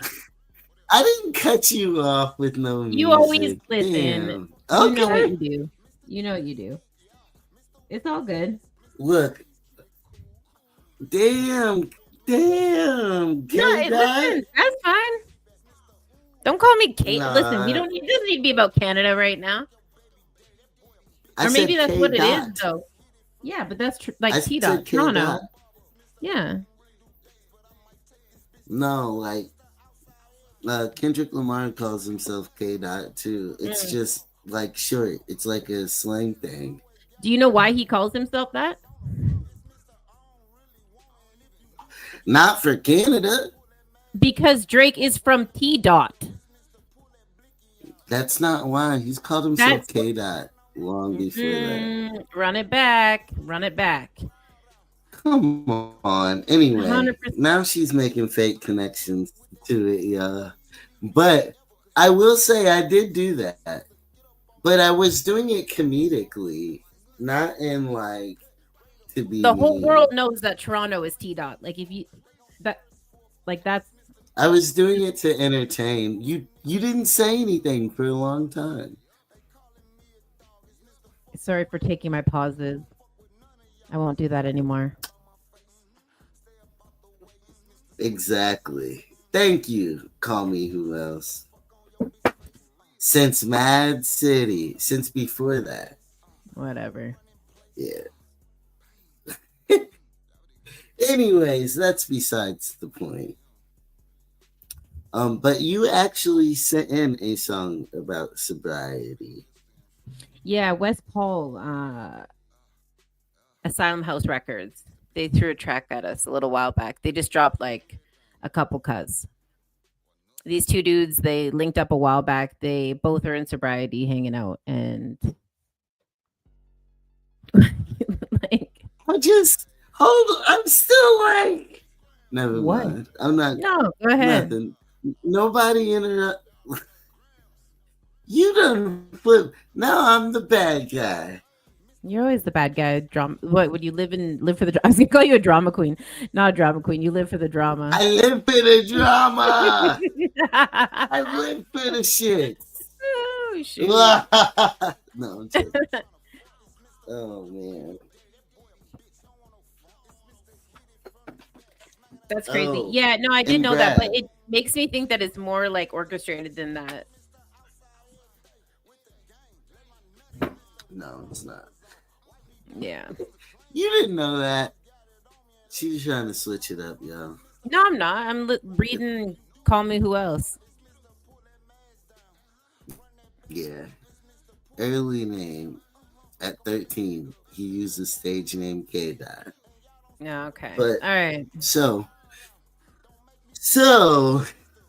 I didn't cut you off with no music. You always listen. Damn. Okay. You know what you do. You know what you do. It's all good. Look. Damn. No, listen, that's fine. Don't call me Kate. Nah. Listen, it doesn't need to be about Canada right now. Or maybe that's what it is, though. Yeah, but that's T dot Toronto. Yeah. No, Kendrick Lamar calls himself K dot too. It's just short. It's like a slang thing. Do you know why he calls himself that? Not for Canada. Because Drake is from T dot. That's not why. He's called himself K dot long before that. Run it back. Run it back. Come on. Anyway, 100%. Now she's making fake connections to it, y'all. But I will say I did do that. But I was doing it comedically, not in to be the whole world knows that Toronto is T dot. Like, if you that's I was doing it to entertain. You didn't say anything for a long time. Sorry for taking my pauses. I won't do that anymore. Exactly. Thank you. Call me who else. Since Mad City. Since before that. Whatever. Yeah. Anyways, that's besides the point. But you actually sent in a song about sobriety. Yeah, West Paul, Asylum House Records. They threw a track at us a little while back. They just dropped a couple cuts. These 2 dudes, they linked up a while back. They both are in sobriety, hanging out, and I just I'm still never mind. I'm not. No, go ahead. Nothing. Nobody interrupt. You done flip. Now I'm the bad guy. You're always the bad guy. Drama. What would you live for the? I was gonna call you a drama queen, not a drama queen. You live for the drama. I live for the drama. I live for the shit. Oh shit. No, I'm joking. Oh man. That's crazy. Yeah, no, I did know that, but it makes me think that it's more orchestrated than that. No, it's not. Yeah. You didn't know that. She's trying to switch it up, yo. No, I'm not. I'm reading Call Me Who Else. Yeah. early name at 13, he used the stage name K-Dot. Yeah, okay. But All right. so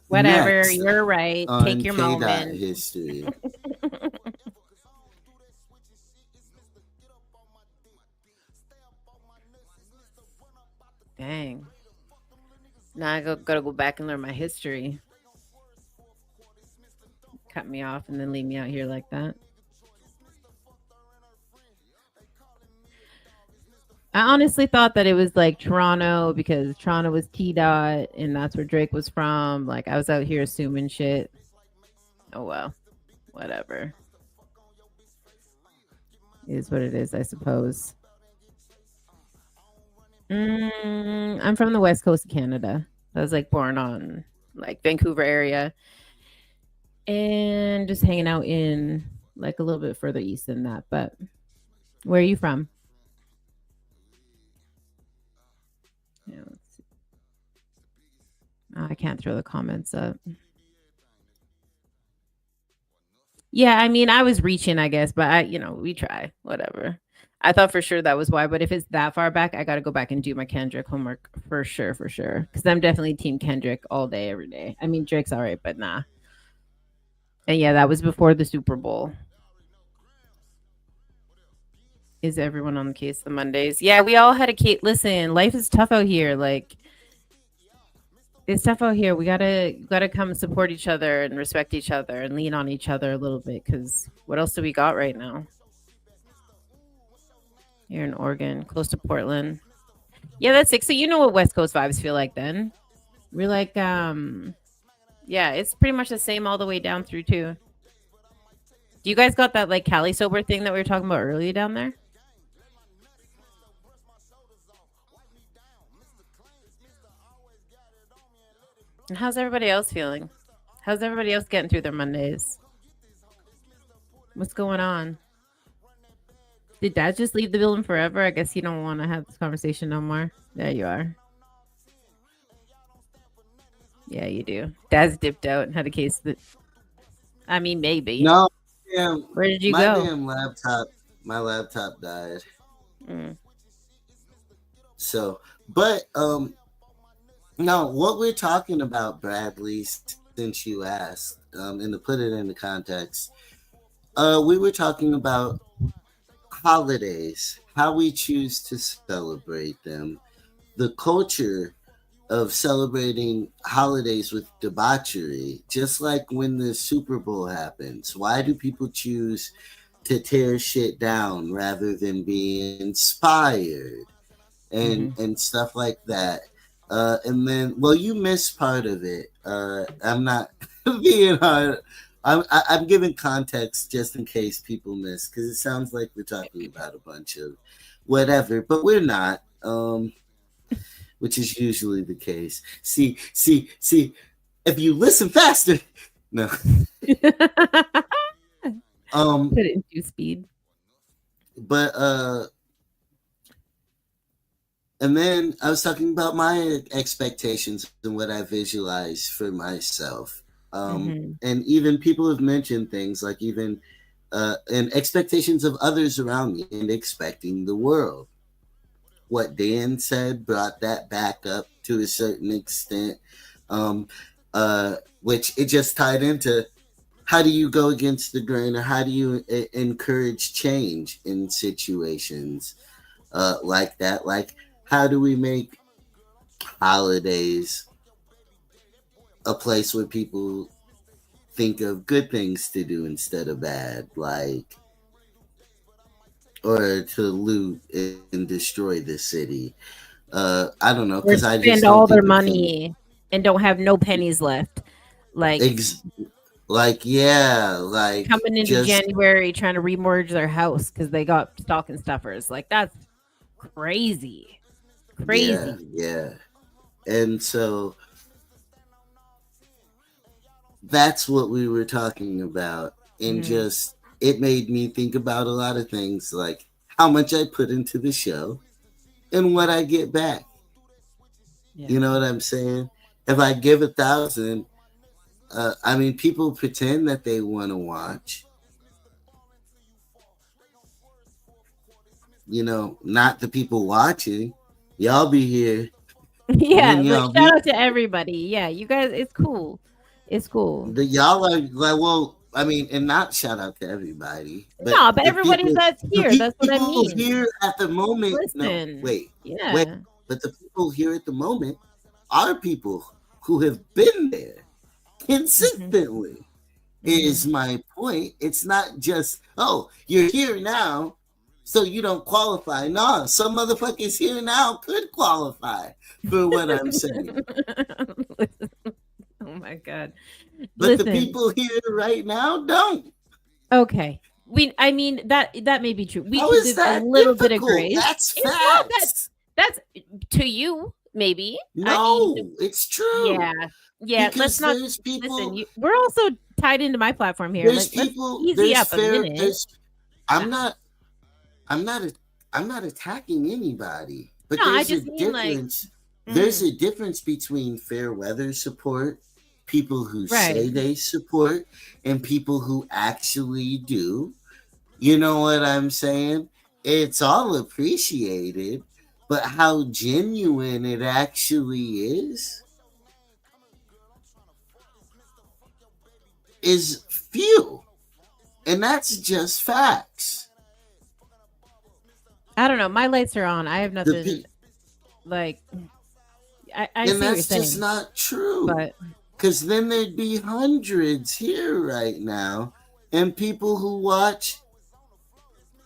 Whatever. next You're right. Take on your K-Dot moment. history. Dang. Now gotta go back and learn my history. Cut me off and then leave me out here like that. I honestly thought that it was like Toronto because Toronto was T dot and that's where Drake was from. Like I was out here assuming shit. Oh well, whatever. It is what it is, I suppose. I'm from the west coast of Canada. I was like born on like Vancouver area and just hanging out in like a little bit further east than that. But where are you from? Yeah, let's see. Oh, I can't throw the comments up. Yeah, I mean, I was reaching, I guess, but we try. Whatever. I thought for sure that was why, but if it's that far back, I got to go back and do my Kendrick homework for sure, because I'm definitely team Kendrick all day, every day. I mean, Drake's all right, but nah. And yeah, that was before the Super Bowl. Is everyone on the case the Mondays? Yeah, we all had a case. Listen, life is tough out here. Like, it's tough out here. We gotta come support each other and respect each other and lean on each other a little bit. Because what else do we got right now? Here in Oregon, close to Portland. Yeah, that's sick. So you know what West Coast vibes feel like then? We're like, yeah, it's pretty much the same all the way down through too. Do you guys got that like Cali sober thing that we were talking about earlier down there? And how's everybody else feeling? How's everybody else getting through their Mondays? What's going on? Did Dad just leave the building forever? I guess you don't want to have this conversation no more. There you are. Yeah, you do. Dad's dipped out and had a case that. I mean, maybe. No, where did you my go? damn laptop. My laptop died. So, but now what we're talking about, Bradley, since you asked, and to put it into context, we were talking about holidays, how we choose to celebrate them, the culture of celebrating holidays with debauchery, just like when the Super Bowl happens. Why do people choose to tear shit down rather than be inspired and stuff like that? And then, well, you missed part of it. I'm not being hard. I'm giving context just in case people miss, because it sounds like we're talking about a bunch of whatever, but we're not. Which is usually the case. See, if you listen faster. No. Put it in 2 speed. But and then I was talking about my expectations and what I visualize for myself. And even people have mentioned things like even and expectations of others around me and expecting the world. What Dan said brought that back up to a certain extent, which it just tied into how do you go against the grain, or how do you encourage change in situations like that? Like, how do we make holidays a place where people think of good things to do instead of bad, like, or to loot and destroy the city? I don't know, because I just spend all their money and don't have no pennies left. Like, yeah, like coming into January trying to remortgage their house because they got stocking stuffers. Like, that's crazy. Yeah. And so that's what we were talking about. And just, it made me think about a lot of things, like how much I put into the show and what I get back. Yeah. You know what I'm saying? If I give 1,000, I mean, people pretend that they want to watch, not the people watching. Y'all be here. Yeah, When like y'all be shout out to everybody. Yeah, you guys, it's cool. It's cool. y'all are like, well, I mean, and not shout out to everybody, but No, but the everybody people that's the here, that's what I people mean. here at the moment. No, Listen. wait, Yeah. but the people here at the moment are people who have been there consistently. Is my point. It's not just, oh, you're here now, so you don't qualify. No, some motherfuckers here now could qualify for what I'm saying. Oh my god. But the Listen. people here right now don't. Okay. I mean that may be true. We How could is give a that little bit of difficult? grace. That's It's not that facts. that's to you, maybe. I No, mean, it's true. yeah. Yeah, let's Because not there's people, listen. We're also tied into my platform here. there's Let's people, easy there's up a fair, minute. there's, I'm not, I'm not, I'm not attacking anybody, but No, I there's a just mean like difference. There's a difference between fair weather support, people who say right. they support, and people who actually do. You know what I'm saying? It's all appreciated, but how genuine it actually is few. And that's just facts. I don't know. My lights are on. I have The nothing pe- like I and see what you're that's just saying. not true. But Because then there'd be hundreds here right now, and people who watch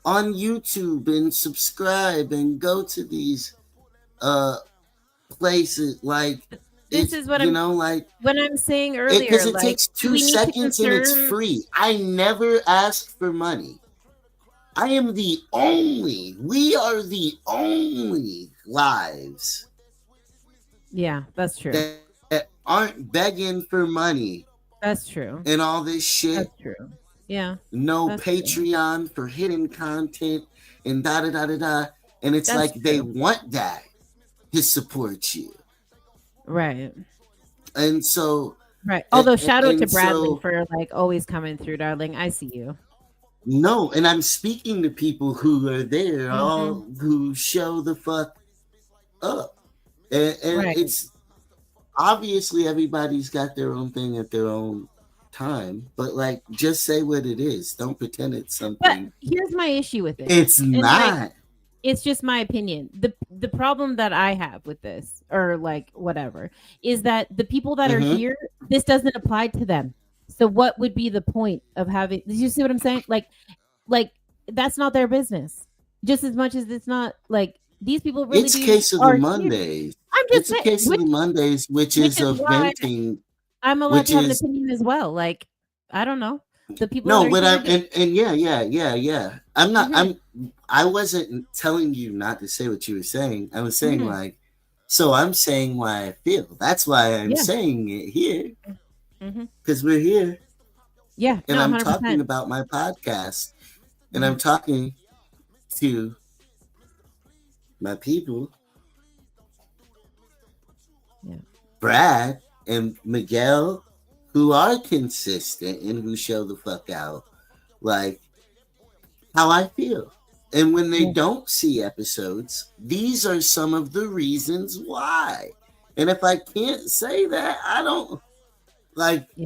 on YouTube and subscribe and go to these places. Like, this is what like when I'm saying earlier, because it like takes do 2 we need to seconds and it's concern free. I never asked for money. I am we are the only lives Yeah, that's true. that aren't begging for money That's true. and all this shit. That's true. Yeah. No That's true. Patreon for hidden content and da da da da da. And it's That's like they true. want that to support you. Right. And so, Right. Although shout out to and Bradley so, for like always coming through, darling. I see you. no, and I'm speaking to people who are there, all Mhm. who show the fuck up. And Right. it's obviously everybody's got their own thing at their own time, but like just say what it is. Don't pretend it's But something here's my issue with it. it's And like not. it's just my opinion. The problem that I have with this or like whatever is that the people that are Mhm. here, this doesn't apply to them. So what would be the point of having did you see what I'm saying? Like that's not their business. Just as much as it's not like these people really It's a do case of the are here. Mondays. I'm just It's a saying case of which the Mondays, which is is of why venting, I'm allowed which to have an is opinion as well. Like, I don't know. The people that no, are but here and yeah. I'm not. Mhm. I wasn't telling you not to say what you were saying. I was saying Mhm. like, so I'm saying why I feel. That's why I'm Yeah. saying it here Mhm. because we're here Yeah, and no, I'm talking 100%. about my podcast and I'm Mhm. talking to my people, Yeah. Brad and Miguel, who are consistent and who show the fuck out, like how I feel. And when they Yeah. don't see episodes, these are some of the reasons why. And if I can't say that, I don't like. Yeah.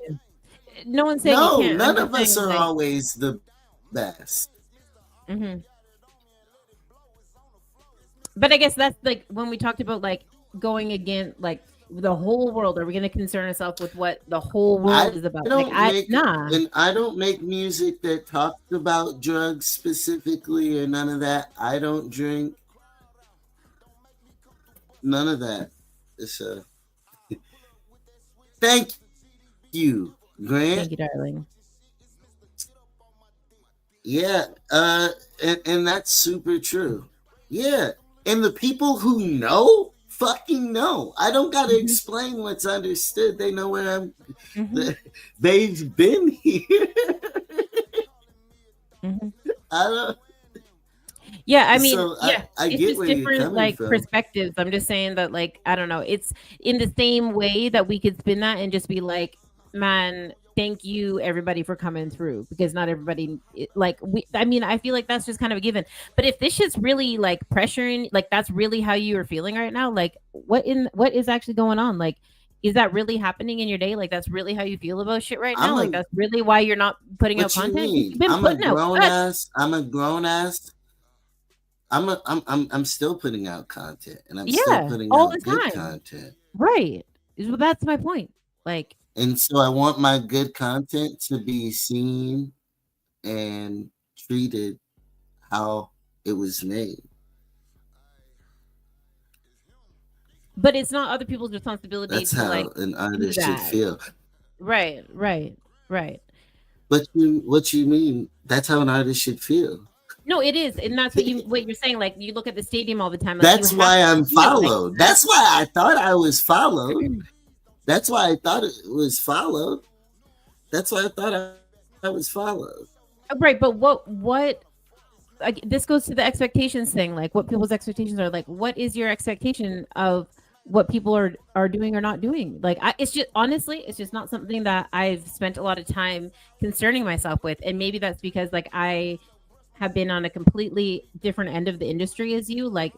No one's saying you No, can't. I'm none just of us saying are like always the best. Mhm. But I guess that's like when we talked about like going again like the whole world, are we going to concern ourselves with what the whole world is about? Like I don't make music that talks about drugs specifically or none of that. I don't drink none of that. So thank you, Grant. Thank you, darling. Yeah, and that's super true. Yeah, and the people who know fucking know. I don't gotta Mhm. explain what's understood. They know where I'm. Mhm. They've been here. Mhm. I don't. Yeah, I mean, So yeah, I it's get just where you're different coming like from. perspectives. I'm just saying that like I don't know, it's in the same way that we could spin that and just be like, man, thank you everybody for coming through, because not everybody like we, I mean, I feel like that's just kind of a given. But if this shit's really like pressuring, like that's really how you are feeling right now, like what is actually going on? Like, is that really happening in your day? Like that's really how you feel about shit right now? I'm Like a that's really why you're not putting out what you content? 'Cause mean? you've been putting out good. I'm a grown ass. I'm still putting out content, and I'm still Yeah, putting all out the good time. content. Right. Well, that's my point. Like, And so I want my good content to be seen and treated how it was made. but it's not other people's responsibility That's to like how an do artist should that. feel. Right, right, right. But what you mean? That's how an artist should feel. No, it is, and that's what you're saying. Like you look at the stadium all the time. Like you That's have why to I'm see it like followed. that. That's why I thought I was followed. That's why I thought it was followed. That's why I thought I was followed. Right, but what like this goes to the expectations thing. Like what people's expectations are. Like what is your expectation of what people are doing or not doing? Like it's just honestly, it's just not something that I've spent a lot of time concerning myself with, and maybe that's because like I have been on a completely different end of the industry as you. Like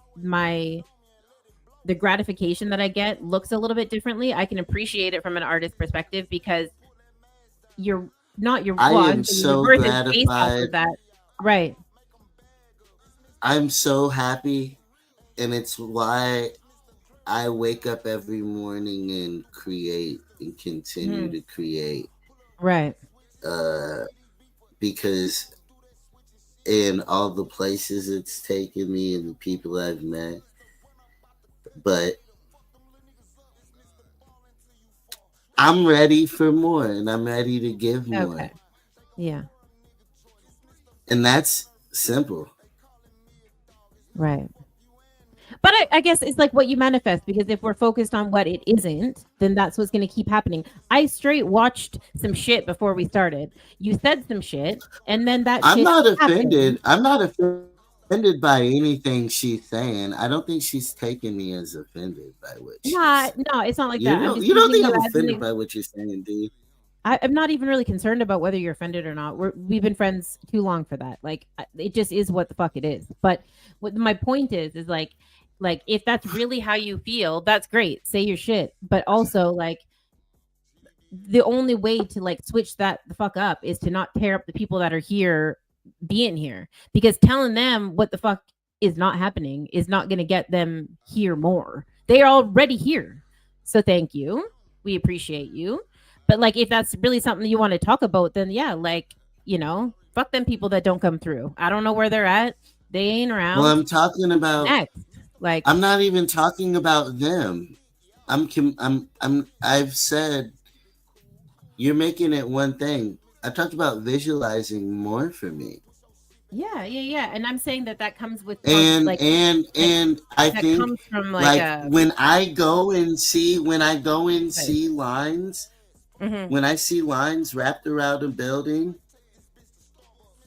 the gratification that I get looks a little bit differently. I can appreciate it from an artist perspective because your not your I well, am I'm saying your so worth is based off gratified. of that. Right. I'm so happy, and it's why I wake up every morning and create and continue to create. Right. Because in all the places it's taken me and the people I've met, but I'm ready for more, and I'm ready to give more. Okay. Yeah. And that's simple. Right. But I guess it's like what you manifest, because if we're focused on what it isn't, then that's what's going to keep happening. I straight watched some shit before we started. You said some shit, and then that I'm shit not happened. offended. I'm not offended by anything she's saying. I don't think she's taking me as offended by what she's saying. No, it's not like You that. I'm know, just you don't using think you I'm as an offended by what you're saying, do you? I'm not even really concerned about whether you're offended or not. We've been friends too long for that. Like it just is what the fuck it is. But what my point is like if that's really how you feel, that's great. Say your shit. But also like the only way to like switch that the fuck up is to not tear up the people that are here being here, because telling them what the fuck is not happening is not going to get them here more. They are already here. So thank you. We appreciate you. But like if that's really something you want to talk about, then yeah, like, fuck them people that don't come through. I don't know where they're at. They ain't Well, around. I'm talking about. Next. Like I'm not even talking about them. I've said you're making it one thing. I talked about visualizing more for me. yeah. And I'm saying that comes with And like I that think comes from like like a when I go and see place. lines, Mm-hmm. when I see lines wrapped around a building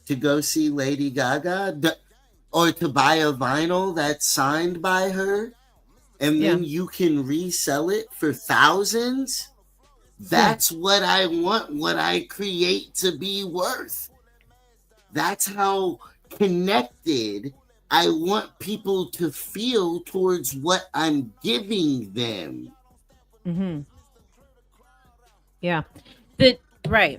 to go see Lady Gaga, or to buy a vinyl that's signed by her, and Yeah. then you can resell it for thousands. That's what I want, what I create to be worth. That's how connected I want people to feel towards what I'm giving them. Mm-hmm. Yeah. Right.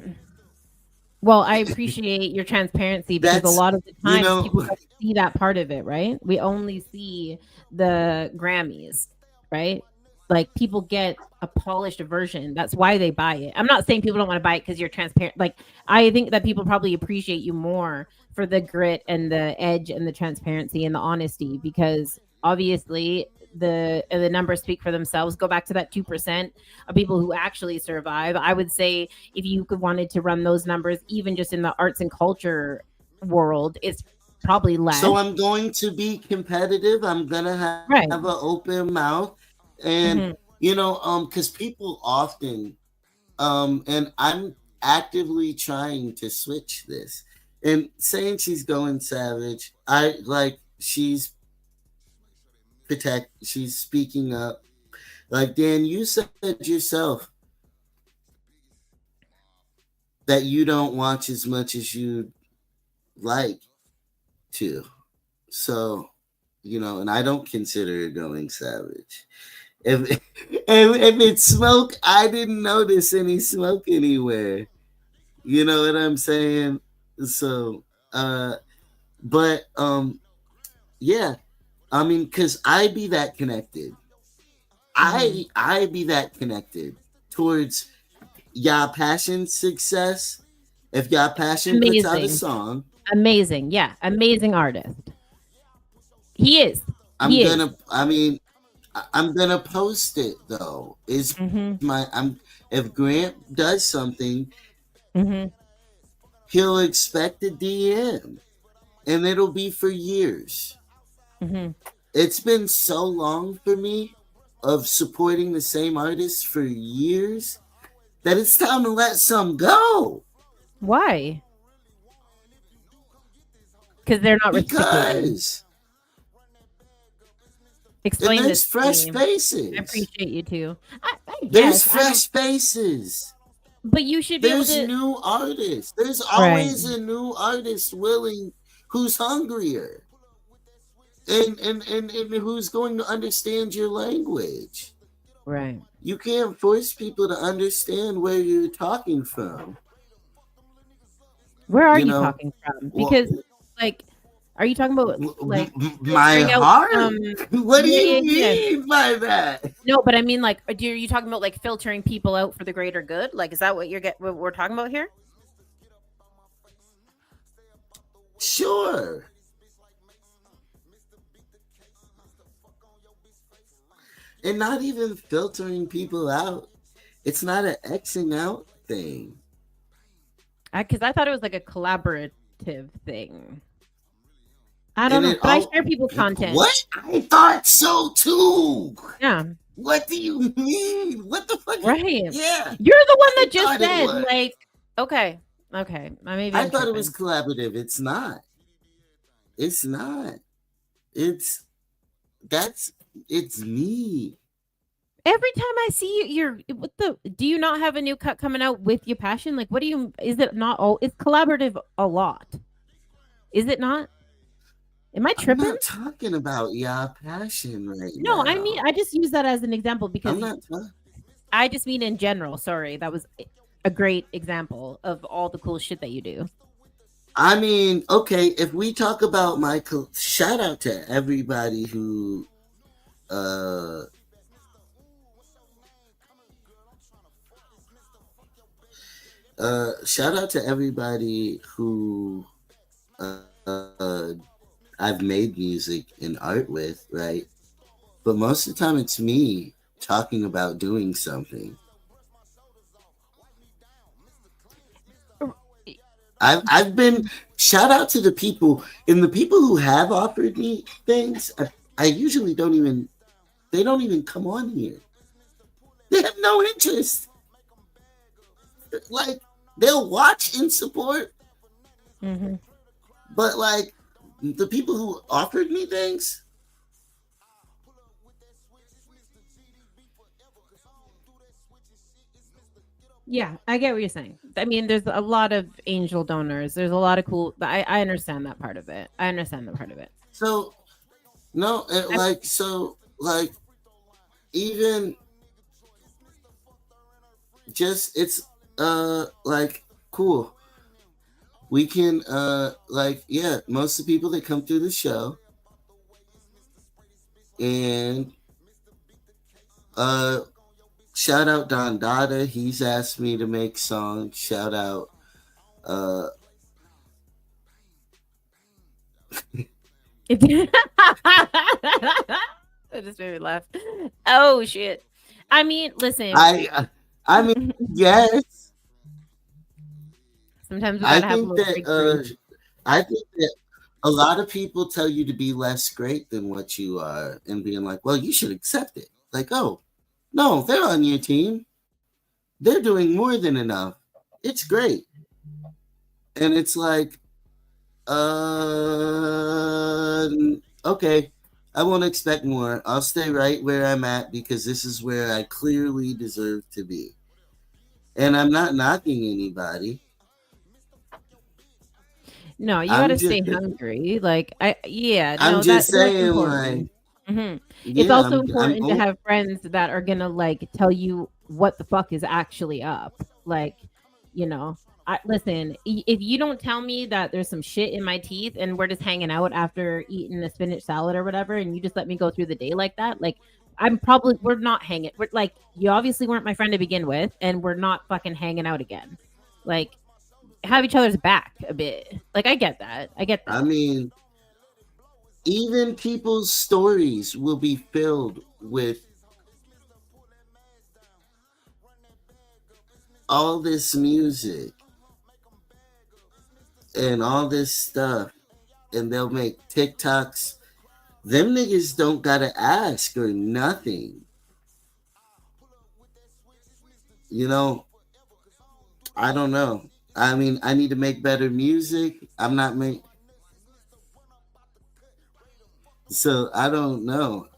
Well, I appreciate your transparency, because a That's, lot of the times people you don't see that part of it, right? We only see the Grammys, right? Like people get a polished version. That's why they buy it. I'm not saying people don't want to buy it because you're transparent. Like I think that people probably appreciate you more for the grit and the edge and the transparency and the honesty, because obviously the numbers speak for themselves. Go back to that 2% of people who actually survive. I would say if you could wanted to run those numbers, even just in the arts and culture world, it's probably less. So I'm going to be competitive. I'm gonna have an open mouth, and because people often, and I'm actively trying to switch this. And saying she's going savage, she's she's speaking up. Like Dan, you said yourself, that you don't watch as much as you'd like to. So, and I don't consider it going savage. If it's smoke, I didn't notice any smoke anywhere. You know what I'm saying? So, but yeah, I mean, because I be that connected. I be that connected towards y'all passion success. If y'all passion puts out a song, amazing, yeah, amazing artist. He is. I'm gonna post it though. If Grant does something, he'll expect a DM, and it'll be for years. It's been so long for me of supporting the same artist for years that it's time to let some go. Why? Because they're not reciprocating. Explain there's this. Fresh faces. I appreciate you too. There's fresh faces. But you should be There's able to. New artists. There's always a new artist who's hungrier. And who's going to understand your language. Right. You can't force people to understand where you're talking from. Where are you talking from? Because, are you talking about my heart? What do you mean by that? No, but I mean, are you talking about filtering people out for the greater good? Is that what what we're talking about here? Sure. And not even filtering people out. It's not an Xing out thing. Because I thought it was a collaborative thing. I don't know, but I share people's content. What? I thought so too. Yeah. What do you mean? What the fuck? Right. Yeah. You're the one that just said, okay. I thought it was collaborative. It's not. It's not. It's me. Every time I see you, do you not have a new cut coming out with your passion? Is it not all? It's collaborative a lot. Is it not? Am I tripping? I'm not talking about your passion right now. No, I mean, I just use that as an example because I just mean in general. Sorry, that was a great example of all the cool shit that you do. I mean, okay, if we talk about shout out to everybody who shout out to everybody who I've made music and art with, right? But most of the time it's me talking about doing something. I've been shout out to the people, and the people who have offered me things, I usually don't even come on here. They have no interest. They'll watch and support. But the people who offered me things, yeah, I get what you're saying. I mean, there's a lot of angel donors. There's a lot of cool. I understand that part of it. So, no, even just it's cool. We can most of the people that come through the show, and shout out Don Dada. He's asked me to make songs. Shout out That just made me laugh. Oh shit. I mean, listen. I mean, yes. Sometimes we gotta have a little I think that a lot of people tell you to be less great than what you are, and being like, well, you should accept it. Oh, no, they're on your team. They're doing more than enough. It's great. And it's okay, I won't expect more. I'll stay right where I'm at because this is where I clearly deserve to be. And I'm not knocking anybody. No, you I'm gotta just stay hungry. Like I'm no, just that's saying, like, important. Mhm. It's yeah, also I'm important to have friends that are gonna like tell you what the fuck is actually up. Like, you know, I listen, if you don't tell me that there's some shit in my teeth and we're just hanging out after eating a spinach salad or whatever, and you just let me go through the day like that, like we're not hanging. We're like, you obviously weren't my friend to begin with, and we're not fucking hanging out again. Like, have each other's back a bit. Like, I get that. I get I that. mean, even people's stories will be filled with all this music and all this stuff, and they'll make TikToks. Them niggas don't gotta ask or nothing. You know, I don't know. I mean, I need to make better music. I'm not make so I don't know.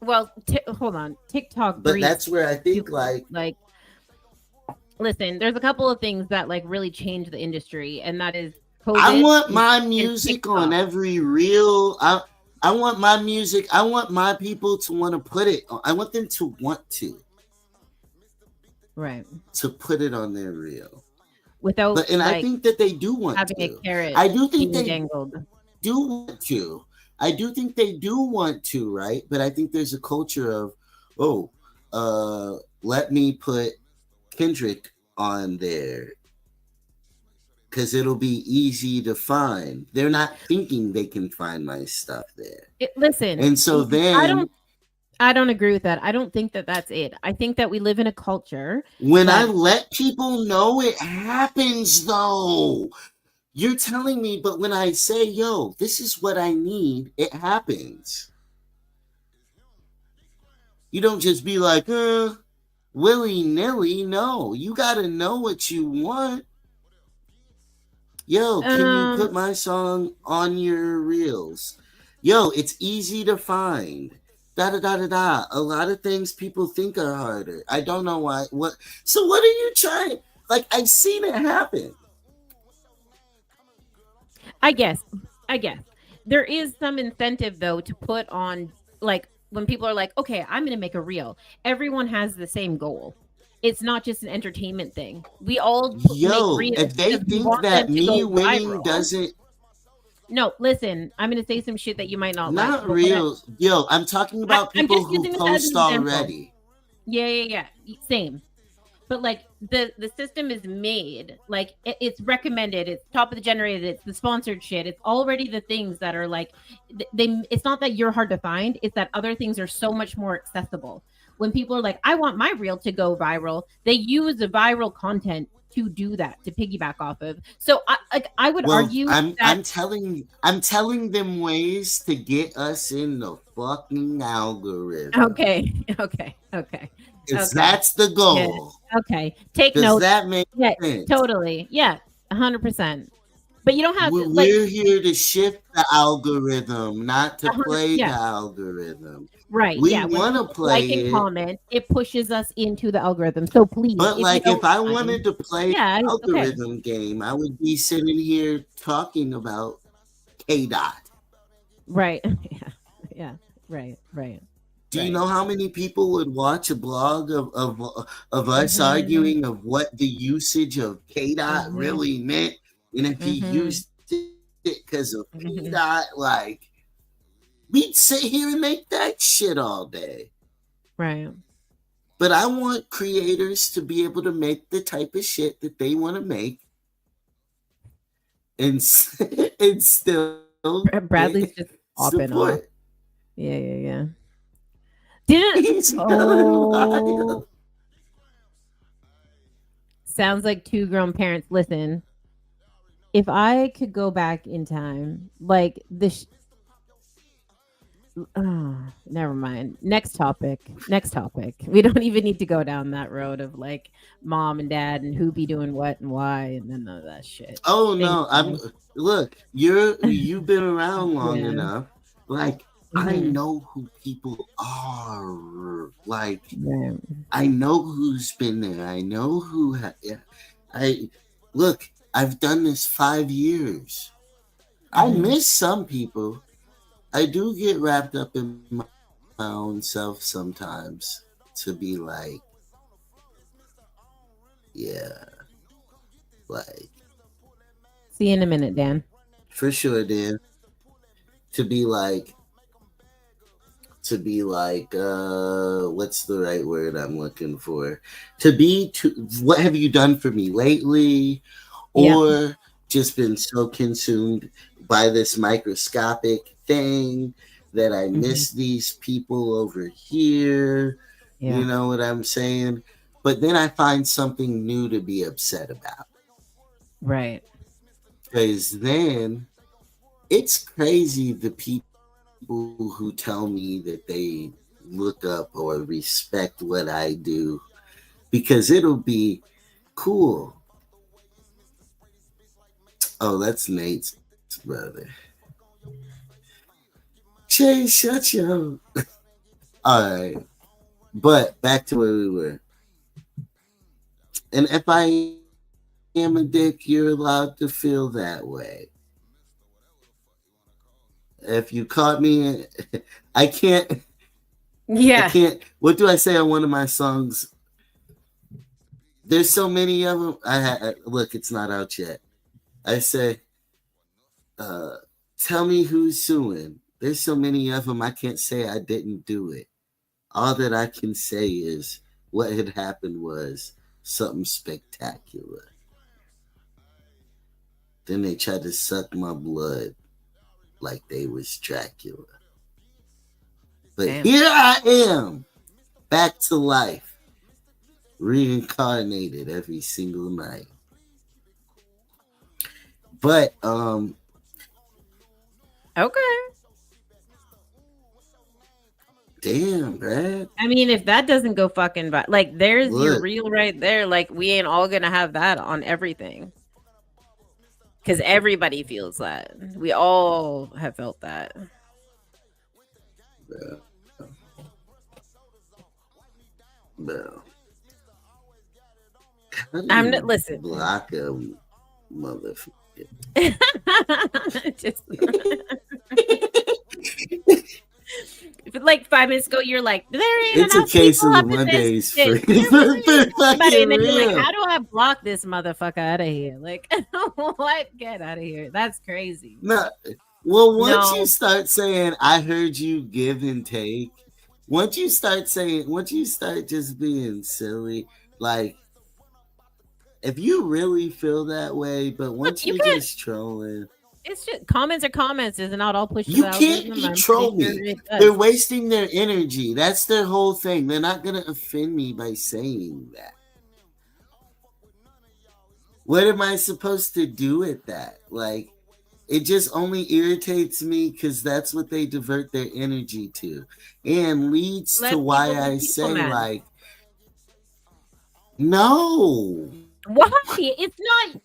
Well, hold on. TikTok But breeds that's where I think people. like Like, listen, there's a couple of things that like really change the industry, and that is I COVID want my and music on TikTok. every reel. I want my music. I want my people to want to put it on. I want them to want Right. to put it on their reel. Without But and I like think that they do want having a to. carrot I do think being they dangled. do want to. I do think they do want to, right? But I think there's a culture of, oh, let me put Kendrick on there because it'll be easy to find. They're not thinking they can find my stuff there. Listen, And so I then don't I don't agree with that. I don't think that that's it. I think that we live in a culture when I that let people know it happens though. You're telling me, but when I say, yo, this is what I need, it happens. You don't just be like, willy nilly. No, you got to know what you want. Yo, can you put my song on your reels? Yo, it's easy to find. Da da da da da. A lot of things people think are harder. I don't know why. What? So what are you trying? Like I've seen it happen. I guess. I guess. There is some incentive though to put on like when people are like, "Okay, I'm going to make a reel." Everyone has the same goal. It's not just an entertainment thing. We all make Yo, reels if they because we think want them that to me go winning viral. doesn't No, listen, I'm going to say some shit that you might not like. not real. Yo, I'm talking about I'm people just who using this as post an example. already. Yeah. Same. But like the system is made like it's recommended, it's top of the generated, it's the sponsored shit, it's already the things that are like they it's not that you're hard to find, it's that other things are so much more accessible. When people are like, I want my reel to go viral, they use the viral content to do that, to piggyback off of. So I would Well, argue I'm that telling them ways to get us in the fucking algorithm. okay. If that's the Yeah. goal. Okay. Take Does notes. that make Yeah, sense? totally. Yeah, 100%. But you don't have to like We're here to shift the algorithm, not to 100. play the Yeah, algorithm. right. We Yeah, when want to people like and play it, comment, it pushes us into the algorithm. So please, but if you like if don't I wanted mind, to play yeah, the okay. algorithm game, I would be sitting here talking about K Dot. Right. Yeah. Right. Do you know how many people would watch a blog of us Mhm. arguing of what the usage of K Dot Mhm. really meant? And if he Mhm. used it because of K Mhm. Dot, like we'd sit here and make that shit all day. Right. But I want creators to be able to make the type of shit that they want to make and and still Bradley's get just popping off. support. Yeah. Didn't He's not oh alive. sounds like two grown parents. Listen, if I could go back in time, like this never mind. Next topic. Next topic. We don't even need to go down that road of like mom and dad and who be doing what and why and then none of that shit. Oh Thank no, I'm you. look, you've been around long Yeah. enough. Like I Mhm. know who people are. Like Right. I know who's been there. I know who I look, I've done this 5 years. I miss some people. I do get wrapped up in my own self sometimes to be like, yeah, like See you in a minute, Dan. for sure, Dan. To be like, what's the right word I'm looking for? What have you done for me lately? Yeah. Or just been so consumed by this microscopic thing that I Hmm. miss these people over here. Yeah. You know what I'm saying? But then I find something new to be upset about. Right. Because then it's crazy the people who tell me that they look up or respect what I do, because it'll be cool. Oh, that's Nate's brother. Jay, shut your. All right. But back to where we were. And if I am a dick, you're allowed to feel that way. If you caught me, I can't. I Yeah. can't. What do I say on one of my songs? There's so many of them. Look, it's not out yet. I say, uh, tell me who's suing. There's so many of them. I can't say I didn't do it. All that I can say is what had happened was something spectacular. Then they tried to suck my blood like they was Dracula. But Damn. here I am, back to life, reincarnated every single night. But Okay. damn, Brad. I mean, if that doesn't go fucking like, there's your Look, reel right there. Like, we ain't all gonna have that on everything. Because everybody feels that. We all have felt that. bro, bro. How do I'm not, you listen. block a motherfucker? Just like 5 minutes ago, you're like, there ain't It's a enough case people of up the in this Mondaze shit. for, Somebody, and fucking then you're like, real. how do I block this motherfucker out of here? Like, what? Get out of here. That's crazy. No, well, once you No. start saying, I heard you give and take, once you start just being silly, like, if you really feel that way, but Look, once you you're can't. just trolling, It's just comments are comments. Does it not all push to you the can't algorithm? I'm pretty control sure me. it They're does. wasting their energy. That's their whole thing. They're not going to offend me by saying that. What am I supposed to do with that? Like, it just only irritates me because that's what they divert their energy to, and leads to Let why people be I people, say, man. like, no. Why? It's not.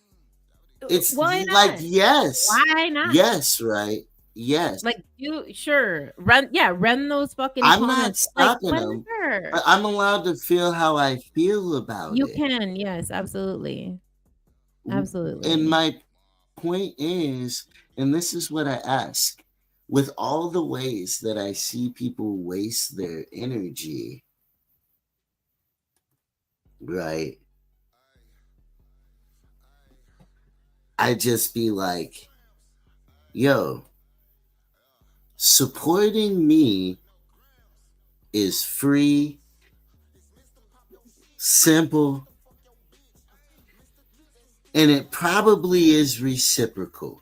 It's Why like, not? yes. Why not? Yes, right? Yes. Like, you sure run? Yeah, run those fucking I'm not comments. Like, stopping them, whatever. but I'm allowed to feel how I feel about You it. can. Yes, absolutely, And absolutely. my point is, and this is what I ask, with all the ways that I see people waste their energy, right? I just be like, yo, supporting me is free, simple, and it probably is reciprocal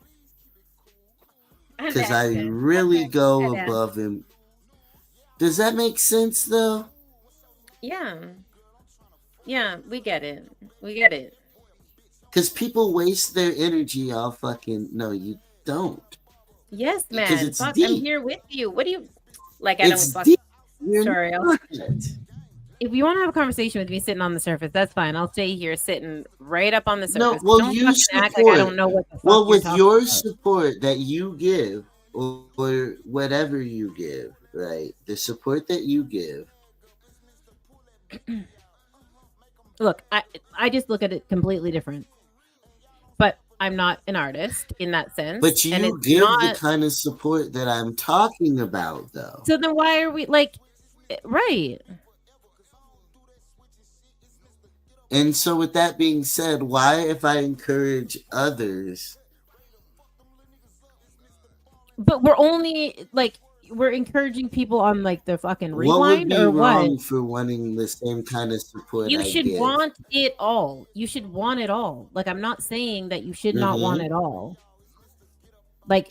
because I really go above him. Does that make sense though? Yeah, yeah, we get it. We get it. Because people waste their energy all fucking. No, you don't. Yes, Because man. it's Fuck, I'm deep. here with you. What do you like? I don't It's fuck. deep. You're Sorry. not. If you want to have a conversation with me sitting on the surface, that's fine. I'll stay here sitting right up on the No, surface. well, Don't you fucking act like I support. don't know what the fuck Well, you're with talking your about. support that you give, or whatever you give, right? The support that you give. Look, I just look at it completely different. But I'm not an artist in that sense. But and you it's give the not. kind of support that I'm talking about, though. So then why are we like, right? And so, with that being said, why, if I encourage others, But we're only like we're encouraging people on like the fucking what would rewind be or what? wrong for wanting the same kind of support You I should give? want it all. You should want it all. Like, I'm not saying that you should not want it all. Like,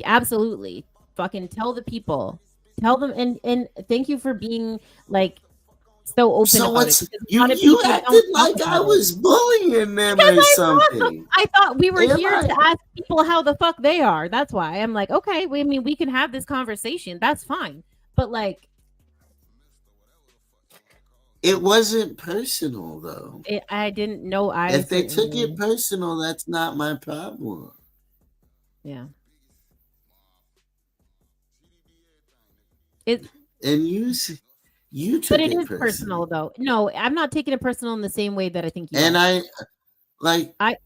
absolutely. Fucking tell the people. Tell them, and thank you for being like so open So about what's it. because a you? lot of You people acted don't talk like I about it. was bullying them Because or I something. I thought we were Am here I? to ask people how the fuck they are. That's why I'm like, okay, I mean, we can have this conversation. That's fine. But like, It wasn't personal, though. I didn't know. If they took certainly- it personal, that's not my problem. yeah. It, And you took but it it is personal personal. though. No, I'm not taking it personal in the same way that I think you And are. I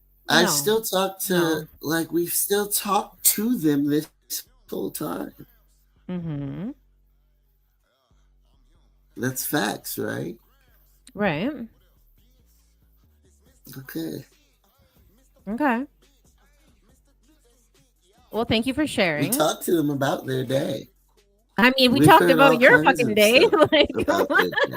No. still talk to No. like we've still talked to them this whole time. Mm-hmm. That's facts, right? Right. Okay. Okay. Well, thank you for We sharing. talked to them about their day. I mean, we We've talked heard about all your kinds fucking of day. stuff Like, about their day.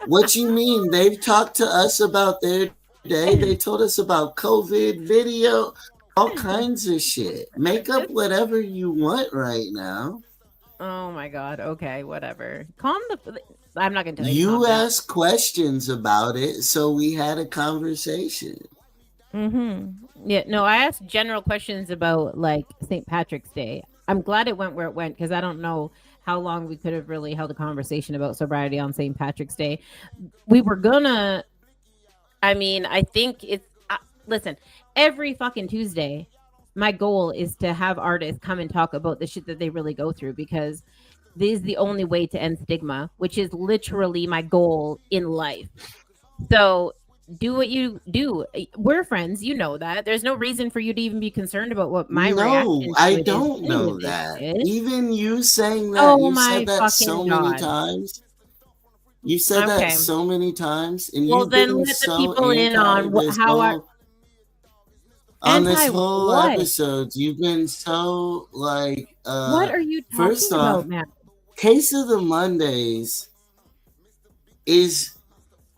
What you mean? They've talked to us about their day. They told us about COVID video, all kinds of shit. Make up whatever you want right now. oh my god. Okay, whatever. Calm the. I'm not gonna tell you. to You calm down. asked questions about it, so we had a conversation. Yeah, no, I asked general questions about like St. Patrick's Day. I'm glad it went where it went because I don't know how long we could have really held a conversation about sobriety on St. Patrick's Day. We were gonna. I mean, I think it's. Listen, every fucking Tuesday, my goal is to have artists come and talk about the shit that they really go through because this is the only way to end stigma, which is literally my goal in life. So do what you do. We're friends, you know that. There's no reason for you to even be concerned about what my reaction No, to I it is don't doing know with this that. shit. Even you saying that, Oh you my said that so fucking many God. times. You said Okay. that so many times, and Well, you've then been let the so people in on anti this how I whole on this anti whole what? episode. You've been so like What are you first talking off, about, man? Case of the Mondays is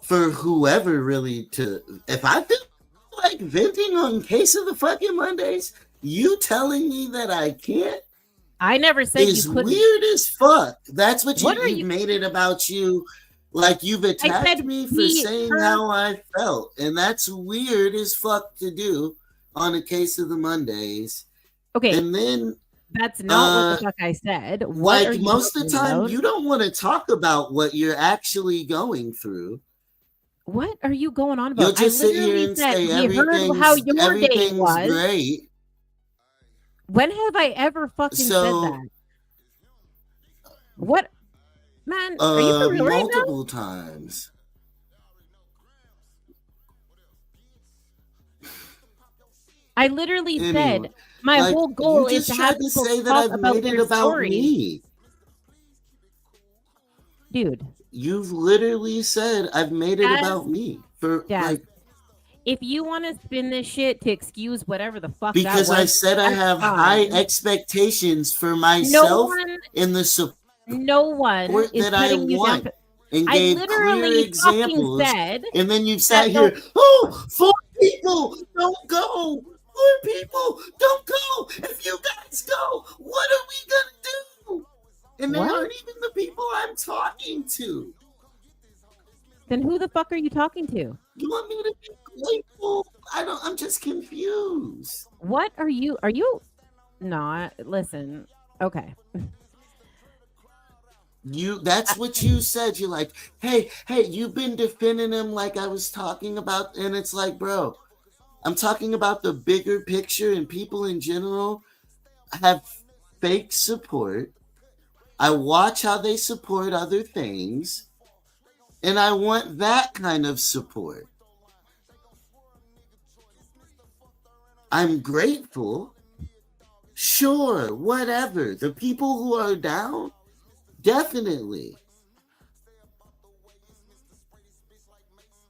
for whoever really to. If I feel like venting on Case of the fucking Mondays, you telling me that I can't I never said is you couldn't. weird as fuck. That's what What are you you? made it about you. Like you've attacked said me for we saying heard- how I felt, and that's weird as fuck to do on a Case of the Mondays. Okay, And then that's not what the fuck I said. What are like you most of the talking time, about? you don't want to talk about what you're actually going through. What are you going on about? You'll just I sit here literally and said say we heard how your day everything's was. great. When have I ever fucking said So that? What, man? Are you for real right now? multiple times. I literally Anyway, said my like, whole goal you is just to have tried to people say that talk I've about made it their about stories, me. dude. You've literally said I've made it Daz, about me for Daz, like if you want to spin this shit to excuse whatever the fuck because that was, I said I that's have high fine. expectations for No myself one, in the support no one is that I putting you down. want, and I gave clear literally fucking examples. said And then you've sat that here, oh, 4 people don't go. 4 people don't go. If you guys go, what are we gonna do? And they What? aren't even the people I'm talking to. Then who the fuck are you talking to? You want me to be grateful? I'm just confused. What are you? Are you? No, listen. Okay. That's what you said. You're like, hey, you've been defending him like I was talking about, and it's like, bro, I'm talking about the bigger picture, and people in general have fake support. I watch how they support other things, and I want that kind of support. I'm grateful. Sure, whatever. The people who are down, definitely.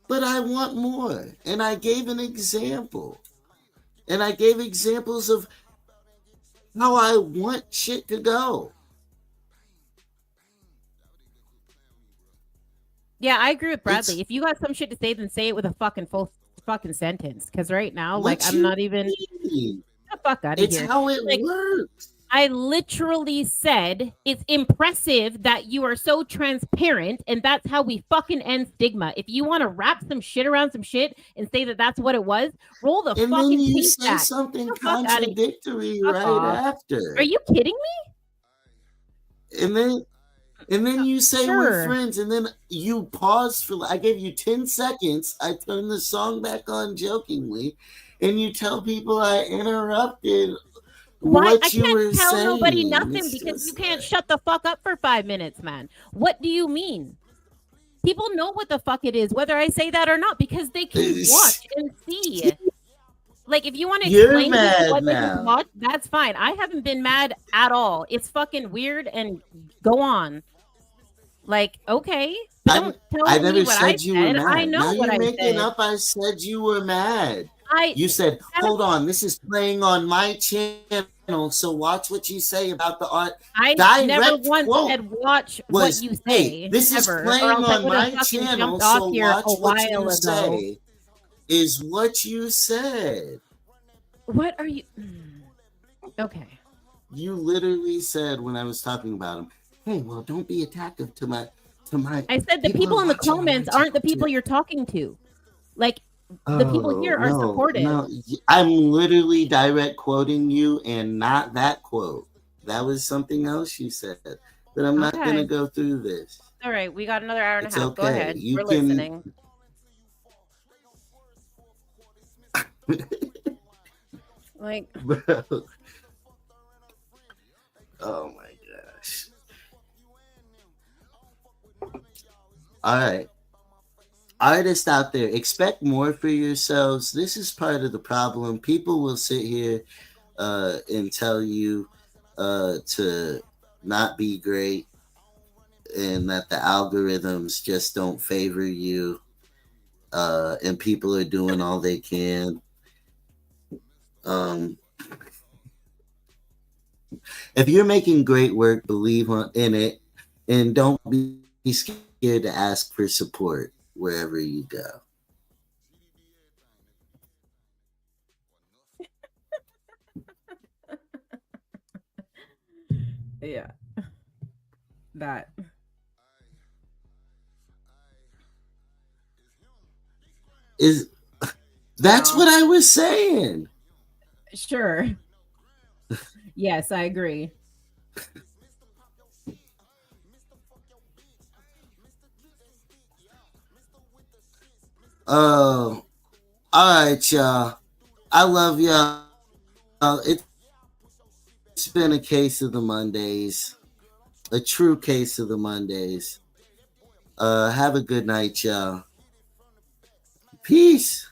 But I want more. And I gave an example. And I gave examples of how I want shit to go. Yeah, I agree with Bradley. If you got some shit to say, then say it with a fucking full fucking sentence. Because right now, like, I'm not even. Mean? Get the fuck out of It's here. how it Like, works. I literally said it's impressive that you are so transparent, and that's how we fucking end stigma. If you want to wrap some shit around some shit and say that that's what it was, roll the And fucking then you tape say back. something Get the fuck outta here. contradictory Fuck right off. after. Are you kidding me? And then you say we're Sure. friends, and then you pause for. I gave you 10 seconds. I turned the song back on jokingly, and you tell people I interrupted Why? what I you were can't tell saying. nobody nothing It's because you just can't like, shut the fuck up for 5 minutes, man. What do you mean? People know what the fuck it is, whether I say that or not, because they can watch and see. Like, if you want to You're explain to people mad what they just now. watched, that's fine. I haven't been mad at all. It's fucking weird, and go on. Like, okay, but don't tell I me never what I said you were said. mad. I know Now what you're I making said. up. I said you were mad. You said, that- hold on, this is playing on my channel, so watch what you say about the art. I never Direct once quote said watch was, what you say. hey, this is ever, or playing else I on would have my fucking channel, jumped off so here watch a what while you ago. say is what you said. What are you? Okay. You literally said when I was talking about him, hey, well, don't be attractive to my. I said the people in the comments aren't the people you're talking to. Like, the people here are supportive. No, I'm literally direct quoting you and not that quote. That was something else you said. But I'm not going to go through this. All right, we got another hour and a half. Okay. Go ahead. We're listening. Like, bro. Oh my gosh. All right. Artists out there, expect more for yourselves. This is part of the problem. People will sit here and tell you to not be great and that the algorithms just don't favor you, and people are doing all they can. If you're making great work, believe in it, and don't be scared to ask for support wherever you go. yeah. That's what I was saying. Sure. Yes, I agree. Oh, all right, y'all. I love y'all. It's been a case of the Mondaze, a true case of the Mondaze. Have a good night, y'all. Peace.